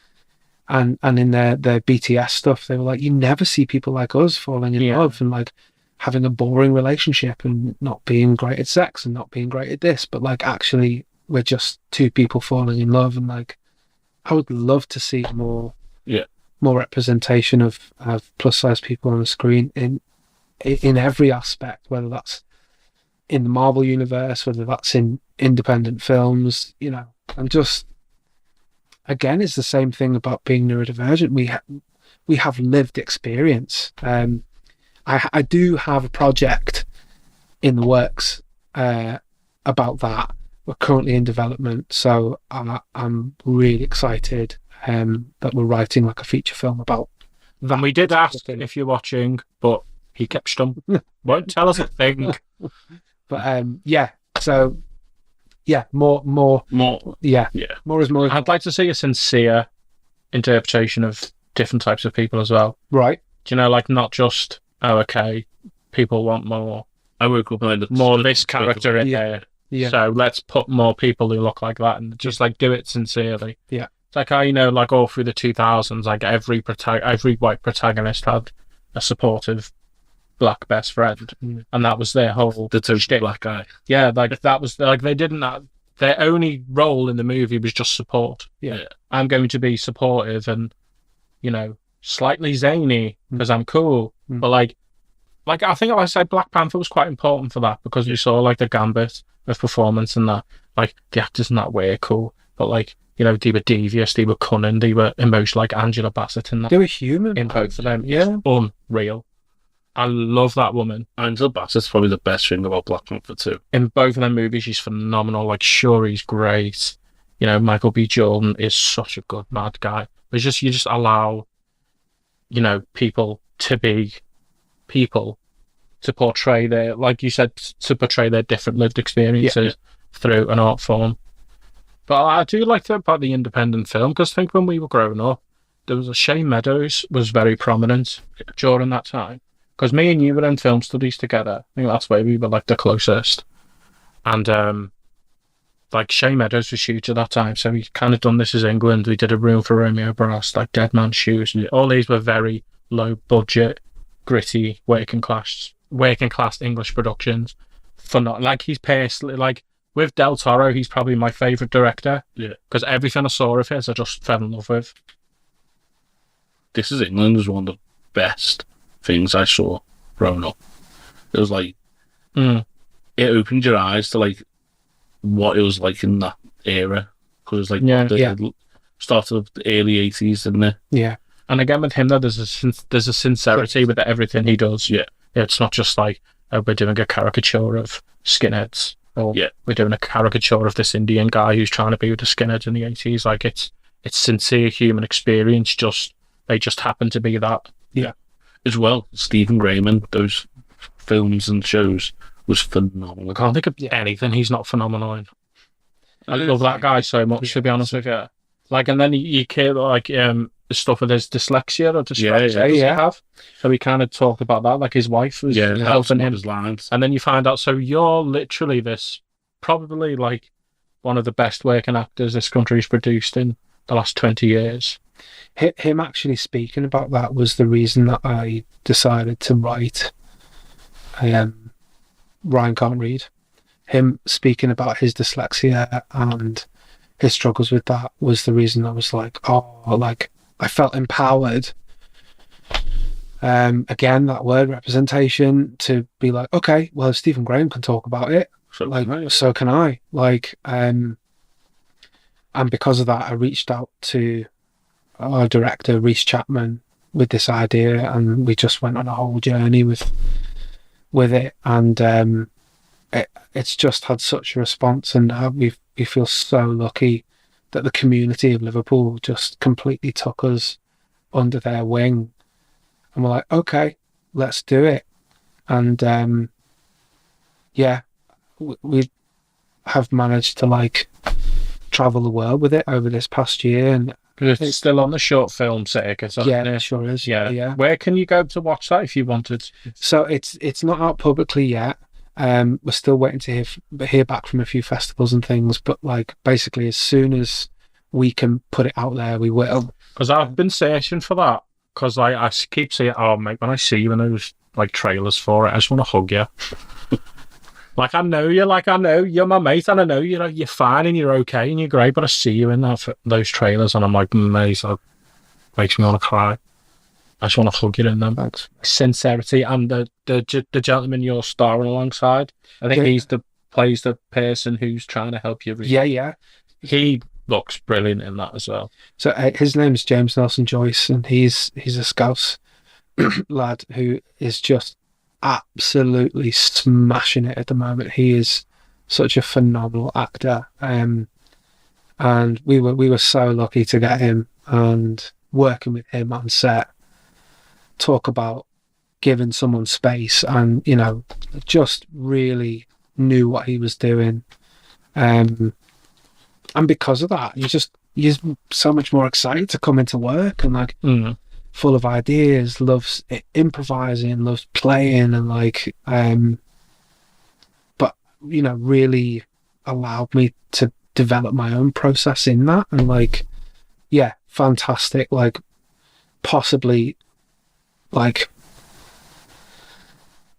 and in their BTS stuff, they were like, you never see people like us falling in love and like having a boring relationship and not being great at sex and not being great at this, but like actually we're just two people falling in love. And like, I would love to see more representation of plus size people on the screen in every aspect, whether that's in the Marvel universe, whether that's in independent films, you know. And just, again, it's the same thing about being neurodivergent. We have lived experience. I do have a project in the works about that. We're currently in development, so I'm really excited that we're writing like a feature film about that. And we did ask if you're watching, but he kept stum. Won't tell us a thing. But yeah, so yeah, more, yeah, more is more. I'd like to see a sincere interpretation of different types of people as well. Right. Do you know, like, not just, oh, okay, people want more. I woke up and more this character in there. Yeah. So let's put more people who look like that and just like do it sincerely. Yeah. It's like how, you know, like all through the 2000s, like every white protagonist had a supportive black best friend, and that was their whole the total shtick. black guy. Yeah, like that was like they didn't. Their only role in the movie was just support. Yeah. I'm going to be supportive and, you know, slightly zany because I'm cool. But like I think I said Black Panther was quite important for that because we saw like the gambit of performance and that, like the actors in that were cool, but like, you know, they were devious, they were cunning, they were emotional, like Angela Bassett in that. They were human in both of them. Yeah, unreal. I love that woman. Angela Bassett's probably the best thing about Black Panther 2. In both of them movies, she's phenomenal. Like, Shuri's great. You know, Michael B. Jordan is such a good bad guy. But you just allow, you know, people to be people, to portray their, like you said, to portray their different lived experiences through an art form. But I do like that about the independent film, because I think when we were growing up, there was Shane Meadows was very prominent during that time. Because me and you were in film studies together. I think that's where we were like the closest. And like Shane Meadows was huge at that time, so we kind of done This Is England. We did A Room for Romeo Brass, like Dead Man's Shoes. All these were very low budget, gritty, working class English productions. Like he's personally, like with Del Toro, he's probably my favourite director. Yeah. Because everything I saw of his, I just fell in love with. This Is England was one of the best things I saw growing up. It was like it opened your eyes to like what it was like in that era, because it was like the start of the early 80s, didn't it? Yeah. And again with him, though, there's a sincerity with everything he does. Yeah. It's not just like, oh, we're doing a caricature of skinheads, or we're doing a caricature of this Indian guy who's trying to be with the skinheads in the 80s. Like it's sincere human experience. They just happen to be that. Yeah. As well, Stephen Grayman, those films and shows was phenomenal. I can't think of anything he's not phenomenal in. I love that guy so much, to be honest with you. Like, and then you care like the stuff with his dyslexia or dyspraxia he have. So we kind of talked about that. Like his wife was helping him. His lines. And then you find out, so you're literally this, probably like one of the best working actors this country's produced in the last 20 years. him actually speaking about that was the reason that I decided to write Ryan Can't Read. Him speaking about his dyslexia and his struggles with that was the reason I was like, oh, like I felt empowered. Again, that word representation, to be like, okay, well, if Stephen Graham can talk about it, so can I. Like, and because of that, I reached out to our director, Rhys Chapman, with this idea, and we just went on a whole journey with it, and it's just had such a response, and we feel so lucky that the community of Liverpool just completely took us under their wing, and we're like, okay, let's do it. And we have managed to like travel the world with it over this past year, and it's still on the short film circuit. Yeah, it sure is. Yeah. Where can you go to watch that if you wanted? So it's not out publicly yet. We're still waiting to hear back from a few festivals and things, but like basically as soon as we can put it out there, we will. Because I've been searching for that, because I keep saying, oh mate, when I see you in those like trailers for it, I just want to hug you. Like, I know you're my mate, and I know you're fine and you're okay and you're great, but I see you in those trailers and I'm like, mate, that makes me want to cry. I just want to hug you in them. Thanks. Sincerity, and the gentleman you're starring alongside, I think he's plays the person who's trying to help you. Yeah. He looks brilliant in that as well. So his name is James Nelson Joyce, and he's a Scouse lad who is just absolutely smashing it at the moment. He is such a phenomenal actor, and we were so lucky to get him, and working with him on set. Talk about giving someone space, and just really knew what he was doing, and because of that, you're so much more excited to come into work, and like full of ideas, loves improvising, loves playing, and like but really allowed me to develop my own process in that, and like fantastic, like possibly like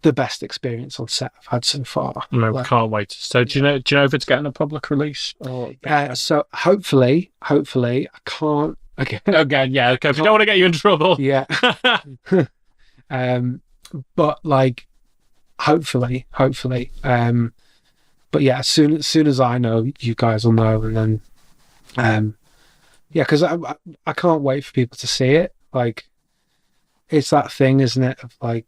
the best experience on set I've had so far. No, can't wait. So do you know if it's getting a public release? Or so hopefully I can't again, yeah, okay. If you don't want to get you in trouble. Yeah. But like hopefully. But yeah, as soon as I know, you guys will know, and then because I can't wait for people to see it. Like, it's that thing, isn't it, of like,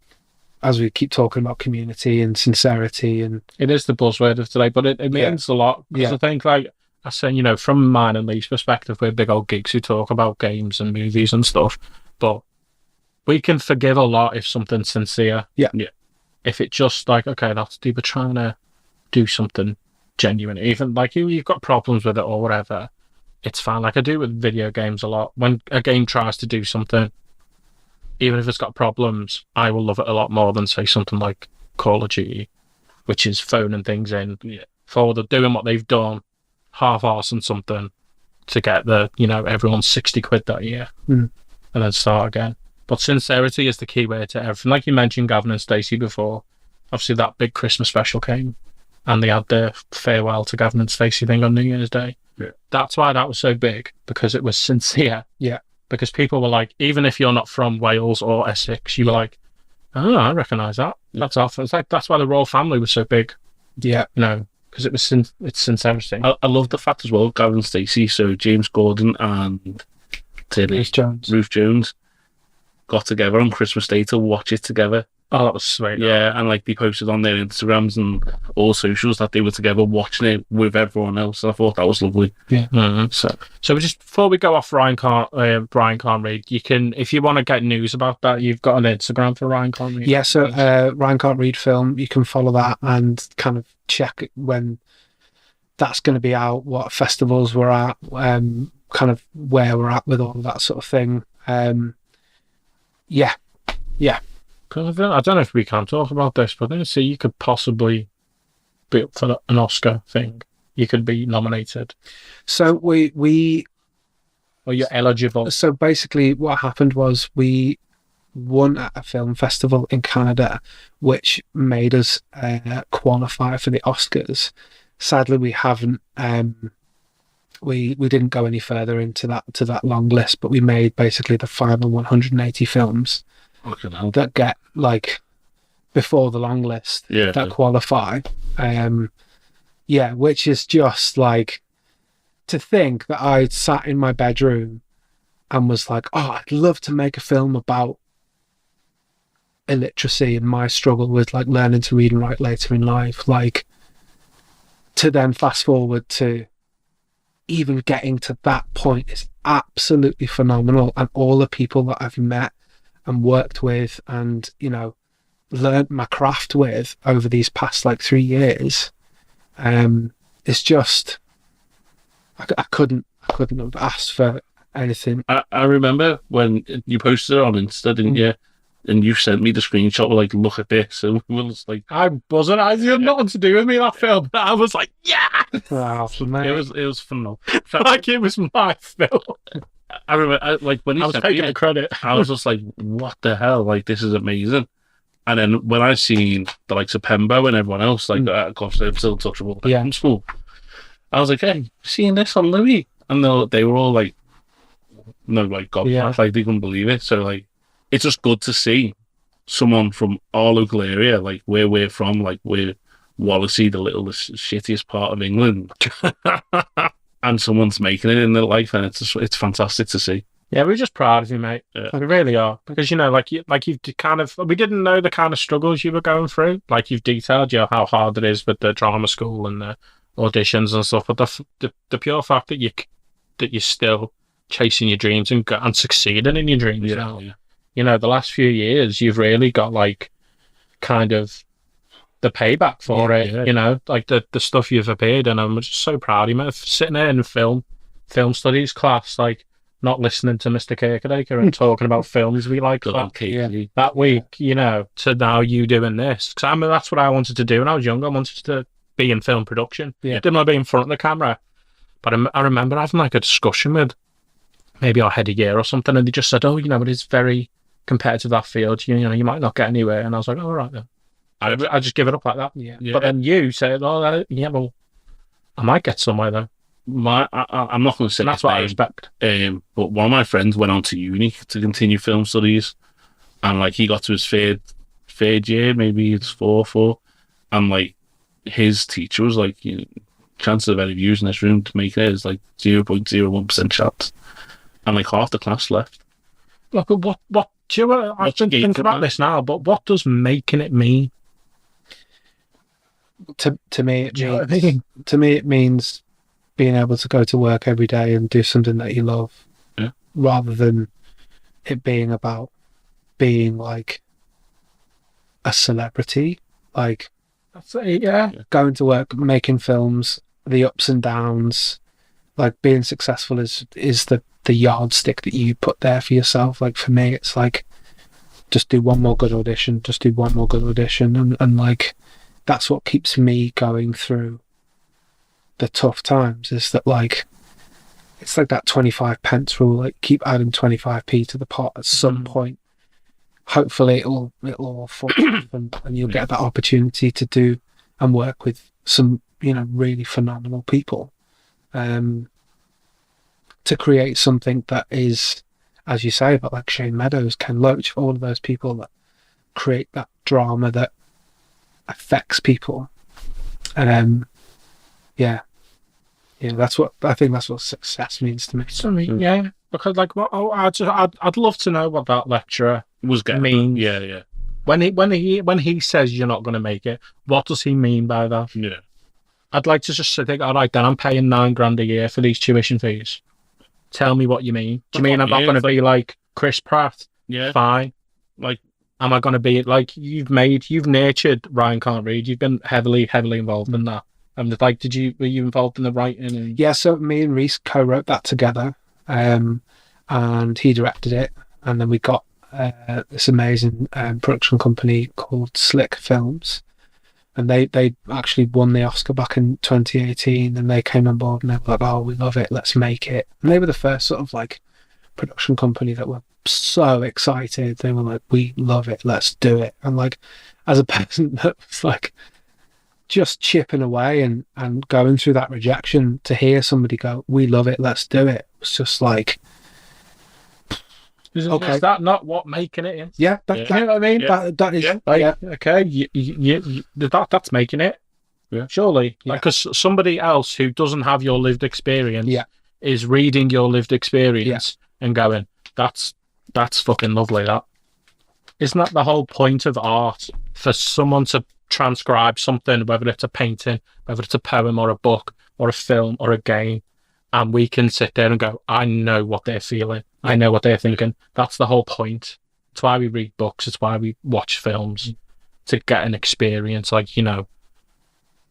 as we keep talking about community and sincerity, and it is the buzzword of today, but it means a lot. Because I think, like I say, from mine and Lee's perspective, we're big old geeks who talk about games and movies and stuff, but we can forgive a lot if something's sincere. Yeah. If it just like, okay, that's people trying to do something genuine, even like you've got problems with it or whatever, it's fine. Like I do with video games a lot. When a game tries to do something, even if it's got problems, I will love it a lot more than, say, something like Call of Duty, which is phoning things in for the doing what they've done, half-arsing something to get everyone's 60 quid that year and then start again. But sincerity is the key word to everything. Like you mentioned Gavin and Stacey before, obviously that big Christmas special came and they had their farewell to Gavin and Stacey thing on New Year's Day. Yeah. That's why that was so big, because it was sincere. Yeah. Because people were like, even if you're not from Wales or Essex, you were like, oh, I recognise that. That's off. It's like, that's why the royal family was so big. Yeah. Because it was it's sincerity. I love the fact as well, Gavin and Stacey, so James Gordon and Ruth Jones got together on Christmas Day to watch it together. Oh, that was sweet. Yeah, and like they posted on their Instagrams and all socials that they were together watching it with everyone else. I thought that was lovely. Yeah. Mm-hmm. So just before we go off Ryan Can't Read, you can, if you want to get news about that, you've got an Instagram for Ryan Can't Read. Yeah, so Ryan Can't Read Film, you can follow that and kind of check when that's going to be out, what festivals we're at, kind of where we're at with all of that sort of thing. Yeah. Because I don't know if we can talk about this, but I see you could possibly be up for an Oscar thing. You could be nominated. So we Or you're eligible? So basically, what happened was we won at a film festival in Canada, which made us qualify for the Oscars. Sadly, we haven't. We didn't go any further into that long list, but we made basically the final 180 films that get like before the long list that qualify. Which is just like, to think that I sat in my bedroom and was like, oh, I'd love to make a film about illiteracy and my struggle with like learning to read and write later in life, like, to then fast forward to even getting to that point is absolutely phenomenal. And all the people that I've met and worked with and, you know, learned my craft with over these past like 3 years, it's just, I couldn't have asked for anything. I remember when you posted it on Insta, didn't you? And you sent me the screenshot, like, look at this, and we were just like, I had nothing to do with me that film, but I was like, yeah, Wow, mate. it was phenomenal. like it was my film. I remember, like, when I he was sent me taking the it, credit. I was just like, what the hell? Like, this is amazing. And then when I seen the likes of Pembo and everyone else, like, of course, they're still touchable in school, I was like, hey, seeing this on Louis? And they were all like, no, like, God, like, they couldn't believe it. So, like, it's just good to see someone from our local area, like where we're from, like we're Wallasey, the shittiest part of England, and someone's making it in their life, and it's fantastic to see. Yeah, we're just proud of you, mate. Yeah. Like, we really are, because, you know, you've kind of, we didn't know the kind of struggles you were going through. Like, you've detailed, you know, how hard it is with the drama school and the auditions and stuff. But the pure fact that you're still chasing your dreams and succeeding in your dreams. Yeah. You know, the last few years, you've really got, like, kind of the payback for it. Yeah. You know, like the stuff you've appeared in. I'm just so proud of you, man. Sitting there in film studies class, like, not listening to Mr. Kirkadaker and talking about films we like that week, you know, to now you doing this. Because that's what I wanted to do when I was younger. I wanted to be in film production. Yeah. Didn't want to be in front of the camera. But I remember having, like, a discussion with maybe our head of year or something, and they just said, oh, you know, it is very competitive, that field, you know, you might not get anywhere. And I was like, all right then. I just give it up like that. Yeah. But then you said, oh, yeah, well, I might get somewhere though. I'm not going to say that's what I expect. But one of my friends went on to uni to continue film studies, and like he got to his third year, maybe it's fourth, and like his teacher was like, you know, chances of any of you in this room to make it is like 0.01% chance, and like half the class left. Look, what do you? I didn't think about this now, but what does making it mean? To me, it means being able to go to work every day and do something that you love, rather than it being about being like a celebrity. Like, that's it, going to work, making films, the ups and downs, like being successful is the yardstick that you put there for yourself. Like, for me, it's like, just do one more good audition, and like, that's what keeps me going through the tough times, is that, like, it's like that 25 pence rule, like, keep adding 25p to the pot. At some point, hopefully it'll all fall off, and you'll get that opportunity to do and work with some, you know, really phenomenal people, to create something that is, as you say, about like Shane Meadows, Ken Loach, all of those people that create that drama that affects people. That's what I think. That's what success means to me. Yeah, because like, I'd love to know what that lecturer means. Yeah. When he says you're not going to make it, what does he mean by that? Yeah, I'd like to just think, all right, then I'm paying $9,000 a year for these tuition fees. Tell me what you mean. Do you mean I'm not going to be like Chris Pratt? Yeah, fine. Like, am I going to be like you've nurtured Ryan Can't Read? You've been heavily involved in that. And like, were you involved in the writing? And... Yeah, so me and Reese co-wrote that together, and he directed it. And then we got this amazing production company called Slick Films, And they actually won the Oscar back in 2018, and they came on board and they were like, "Oh, we love it, let's make it." And they were the first sort of like production company that were so excited. They were like, "We love it, let's do it." And like, as a person that was like just chipping away and going through that rejection, to hear somebody go, "We love it, let's do it," was just like, Is okay. that not what making it is? Yeah, You know what I mean? that is, Like, okay, that's making it. Yeah. Surely. Yeah. Like, because somebody else who doesn't have your lived experience is reading your lived experience and going, that's fucking lovely, that. Isn't that the whole point of art? For someone to transcribe something, whether it's a painting, whether it's a poem or a book or a film or a game, and we can sit there and go, I know what they're feeling. I know what they're thinking. That's the whole point. It's why we read books. It's why we watch films, to get an experience, like, you know.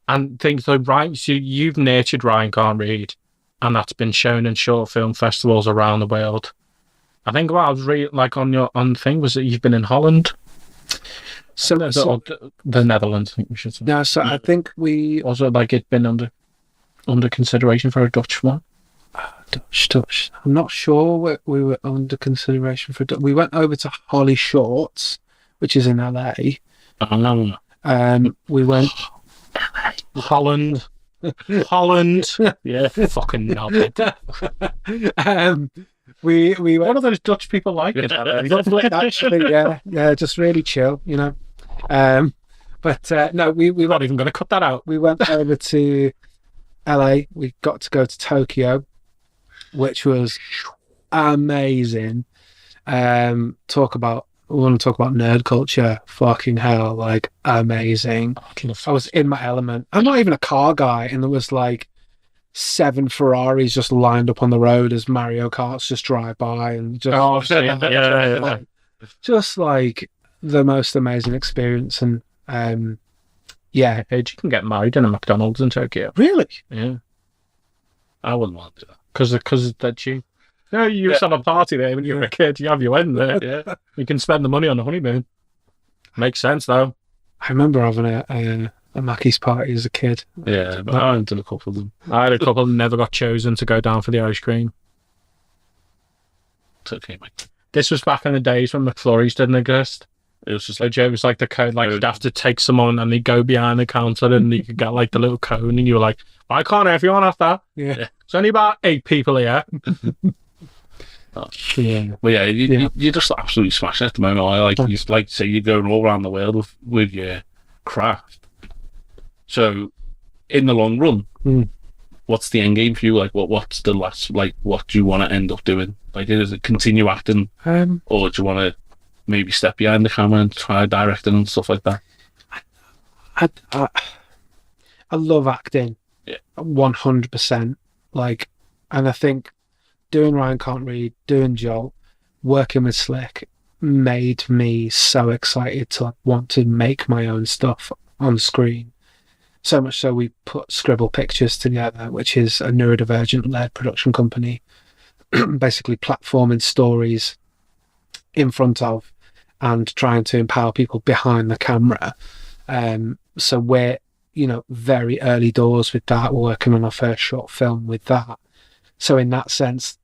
And things like, so you've nurtured Ryan Can't Read, and that's been shown in short film festivals around the world. I think what I was reading, like, on the thing, was that you've been in Holland. So the Netherlands, I think we should say. no, so I think we Also, like, it's been under consideration for a Dutch one. Dutch. I'm not sure we were under consideration for. We went over to Holly Shorts, which is in LA. We went Holland. Yeah, fucking knobhead. We went. What are those Dutch people like? Lovely, actually, yeah, just really chill, you know. But no, we're not even going to cut that out. We went over to LA. We got to go to Tokyo, which was amazing. We want to talk about nerd culture. Fucking hell, like, amazing. I was in my element. I'm not even a car guy, and there was like 7 Ferraris just lined up on the road as Mario Karts just drive by, and just yeah. Just like the most amazing experience. And yeah, you can get married in a McDonald's in Tokyo. Really? Yeah, I wouldn't want to do that. Because they're cheap. No, you used to have a party there when you were a kid. You have your wedding there. Yeah. You can spend the money on the honeymoon. Makes sense, though. I remember having a Mackey's party as a kid. Yeah, but I went to a couple of them. I had a couple that never got chosen to go down for the ice cream. It's okay, mate. This was back in the days when McFlurries didn't exist. It was just So Joe was like the cone, like you'd have to take someone and they'd go behind the counter and you could get like the little cone, and you were like, why can't everyone have that? Yeah. There's only about 8 people here. Yeah. But yeah, you just absolutely smashing it at the moment. I like say you're going all around the world with your craft. So in the long run, what's the end game for you? Like, what's the last, like, what do you want to end up doing? Like, is it continue acting, or do you want to maybe step behind the camera and try directing and stuff like that? I love acting. Yeah. 100%. Like, and I think doing Ryan Can't Read, doing Jolt, working with Slick made me so excited to want to make my own stuff on the screen. So much so we put Scribble Pictures together, which is a neurodivergent-led production company, basically platforming stories in front of and trying to empower people behind the camera. So we're, very early doors with that. We're working on our first short film with that. So in that sense,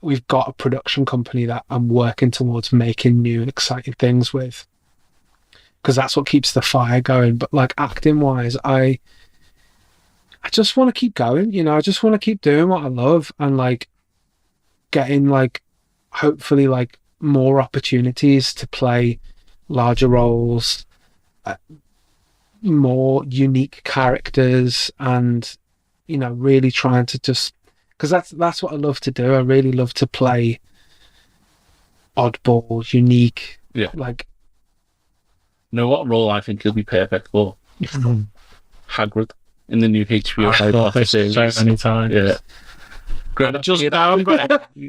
we've got a production company that I'm working towards making new and exciting things with, because that's what keeps the fire going. But like, acting wise, I just want to keep going. I just want to keep doing what I love, and like getting like hopefully like more opportunities to play larger roles, more unique characters, and really trying to just, because that's what I love to do. I really love to play oddball, unique. Yeah. Like, know what role I think he'll be perfect for? Hagrid in the new HBO series. So many times. Yeah. Just now,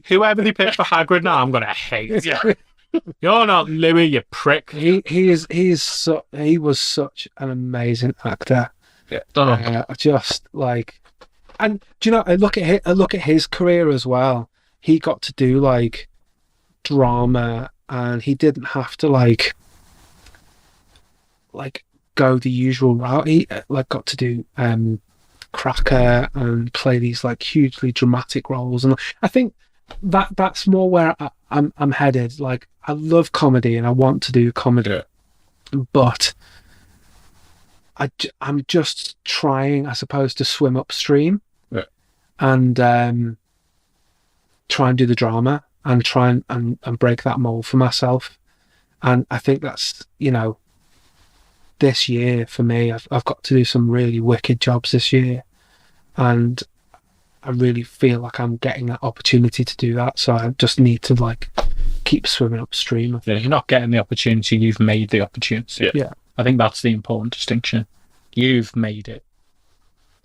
whoever they pick for Hagrid now, I'm gonna hate. Yeah. You're not Louis, you prick. He was such an amazing actor. Yeah. Just like, and do you know? I look at his career as well. He got to do like drama, and he didn't have to like go the usual route. He like got to do Cracker and play these like hugely dramatic roles, and I think that's more where I'm headed. Like, I love comedy and I want to do comedy, but I'm just trying, I suppose, to swim upstream and try and do the drama and try and break that mold for myself. And I think that's, you know, this year for me, I've got to do some really wicked jobs this year, and I really feel like I'm getting that opportunity to do that. So I just need to like keep swimming upstream. Yeah, you're not getting the opportunity, you've made the opportunity. Yeah. I think that's the important distinction. You've made it.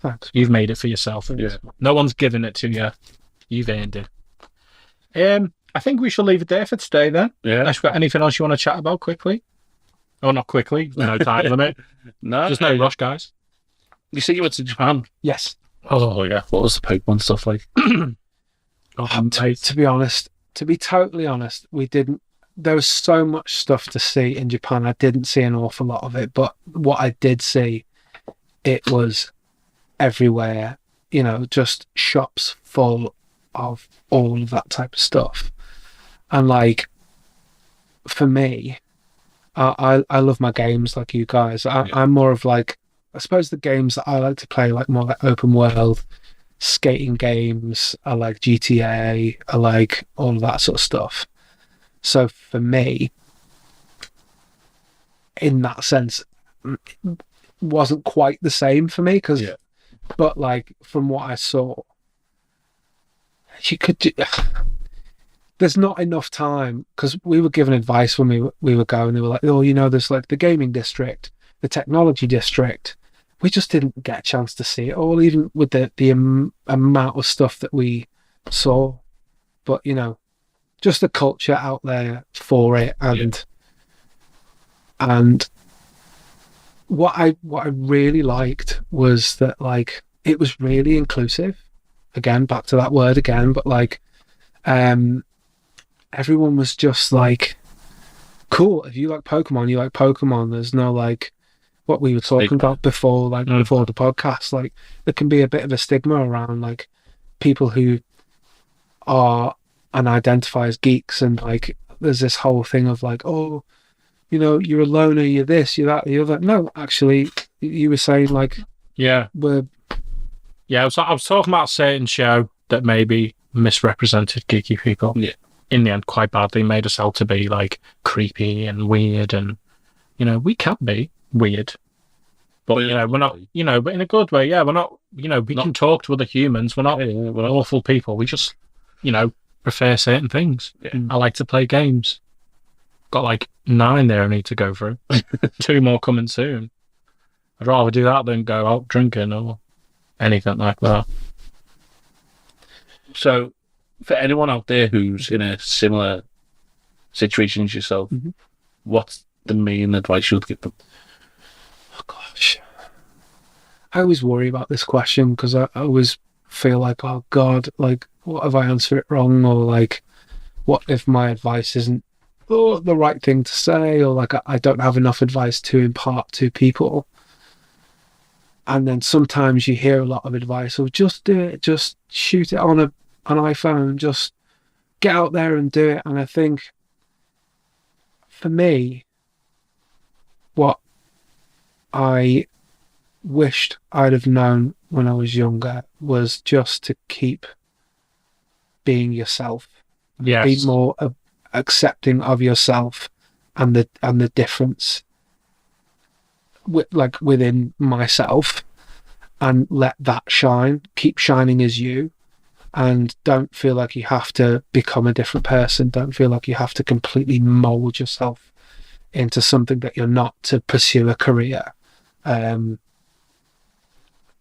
Thanks. You've made it for yourself. Yeah. No one's given it to you. You've earned it. I think we shall leave it there for today then. Yeah. Unless you've got anything else you want to chat about quickly? Or not quickly, no time limit. No. There's no rush, guys. You said you went to Japan. Yes. Oh, yeah. What was the Pokemon stuff like? To be honest, to be totally honest, we didn't. There was so much stuff to see in Japan. I didn't see an awful lot of it, but what I did see, it was everywhere. You know, just shops full of all of that type of stuff. And like, for me, I love my games like you guys. I'm more of like, I suppose the games that I like to play, like more like open world skating games. I like GTA. I like all of that sort of stuff. So for me, in that sense, it wasn't quite the same for me but like from what I saw, you could do, there's not enough time, because we were given advice when we were going. They were like, oh, you know, there's like the gaming district, the technology district. We just didn't get a chance to see it all, even with the amount of stuff that we saw. But, you know, just the culture out there for it, and what I really liked was that, like, it was really inclusive. Again, back to that word again, but like, everyone was just like, cool. If you like Pokemon, you like Pokemon. There's no like what we were talking about before, like before the podcast. Like, there can be a bit of a stigma around like people who are and identify as geeks, and like there's this whole thing of like, oh, you know, you're a loner, you're this, you're that, you're that. No, actually, you were saying like, I was talking about a certain show that maybe misrepresented geeky people. Yeah. In the end, quite badly, made us out to be like creepy and weird, and you know, we can be weird, but you know, we're not, you know, but in a good way. Yeah, we're not, you know, we can talk to other humans. We're not awful people. We just, you know, prefer certain things. Yeah. I like to play games. Got like 9 there I need to go through. 2 more coming soon. I'd rather do that than go out drinking or anything like that. So, for anyone out there who's in a similar situation as yourself, what's the main advice you'd give them? Oh gosh, I always worry about this question, because I always feel like, oh God, like, what if I answer it wrong, or like, what if my advice isn't the right thing to say, or like I don't have enough advice to impart to people. And then sometimes you hear a lot of advice, or just do it, just shoot it on an iPhone, just get out there and do it. And I think for me, what I wished I'd have known when I was younger was just to keep being yourself. Yes. Be more accepting of yourself and the difference within myself, and let that shine. Keep shining as you, and don't feel like you have to become a different person. Don't feel like you have to completely mold yourself into something that you're not to pursue a career.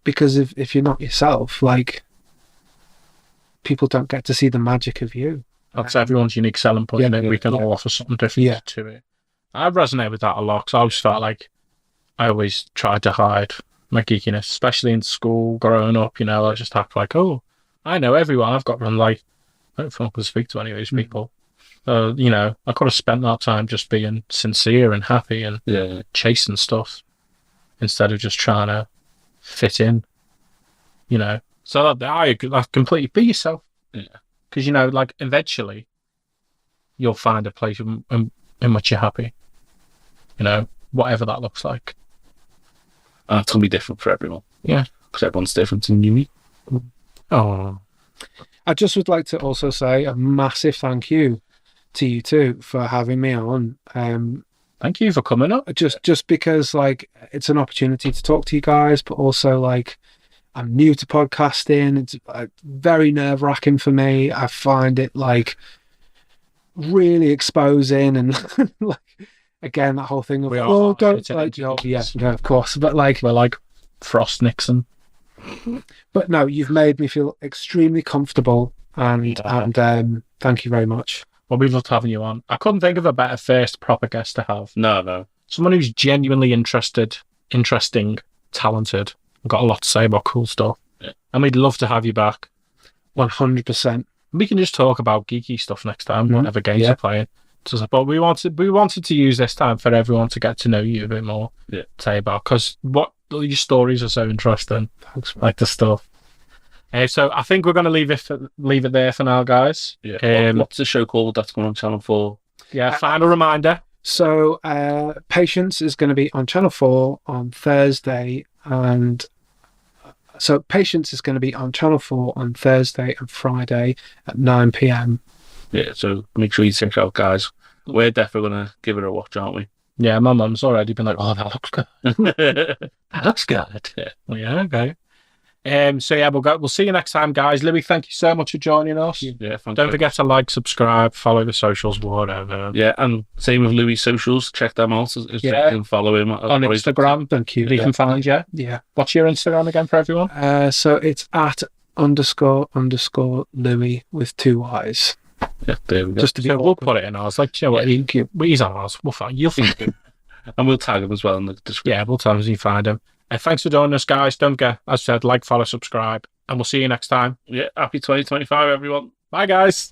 Because if you're not yourself, like, people don't get to see the magic of you. That's everyone's unique selling point. We can all offer something different to it. I resonate with that a lot, because I always felt like I always tried to hide my geekiness, especially in school, growing up. You know, I just act like, oh, I know everyone. I've got to like, I don't feel I can speak to any of these people. You know, I could have spent that time just being sincere and happy and chasing stuff. instead of just trying to fit in, you know. So I completely be yourself. Yeah. Because, you know, like, eventually you'll find a place in which you're happy, you know, whatever that looks like. And it's going to be different for everyone. Yeah. Because everyone's different and unique. Oh. I just would like to also say a massive thank you to you two for having me on. Thank you for coming up. Just because, like, it's an opportunity to talk to you guys, but also, like, I'm new to podcasting. It's very nerve-wracking for me. I find it, like, really exposing, and like, again, that whole thing of don't like, yeah, of course, but like, we're like Frost Nixon. But no, you've made me feel extremely comfortable, and thank you very much. Well, we've loved having you on. I couldn't think of a better first proper guest to have. No. Someone who's genuinely interesting, talented, and got a lot to say about cool stuff. Yeah. And we'd love to have you back. 100%. We can just talk about geeky stuff next time, whatever games you're playing. But we wanted to use this time for everyone to get to know you a bit more. Yeah. Say about, because your stories are so interesting. Thanks, like the stuff. So I think we're going to leave it there for now, guys. Yeah. What's the show called that's going on Channel 4? Yeah, final reminder. So Patience is going to be on Channel 4 on Thursday, and so Patience is going to be on Channel 4 on Thursday and Friday at 9 p.m. Yeah, so make sure you check it out, guys. We're definitely going to give it a watch, aren't we? Yeah, my mum's already been like, oh, that looks good. That looks good. Yeah. Well, yeah, okay. So yeah, we'll see you next time, guys. Louis, thank you so much for joining us. Yeah, don't forget to like, subscribe, follow the socials, whatever. Yeah, and same with Louis' socials. Check them out. You can follow him on Instagram. Thank you. He can find you. Yeah. What's your Instagram again for everyone? So it's @__ Louis with 2 Y's. Yeah, there we go. Just to be we'll put it in ours. Like, you know what? He's on ours. We'll find you'll find him. And we'll tag him as well in the description. Yeah, we'll tell him as you find him. Thanks for joining us, guys. Don't forget, as I said, like, follow, subscribe, and we'll see you next time. Yeah, happy 2025, everyone. Bye, guys.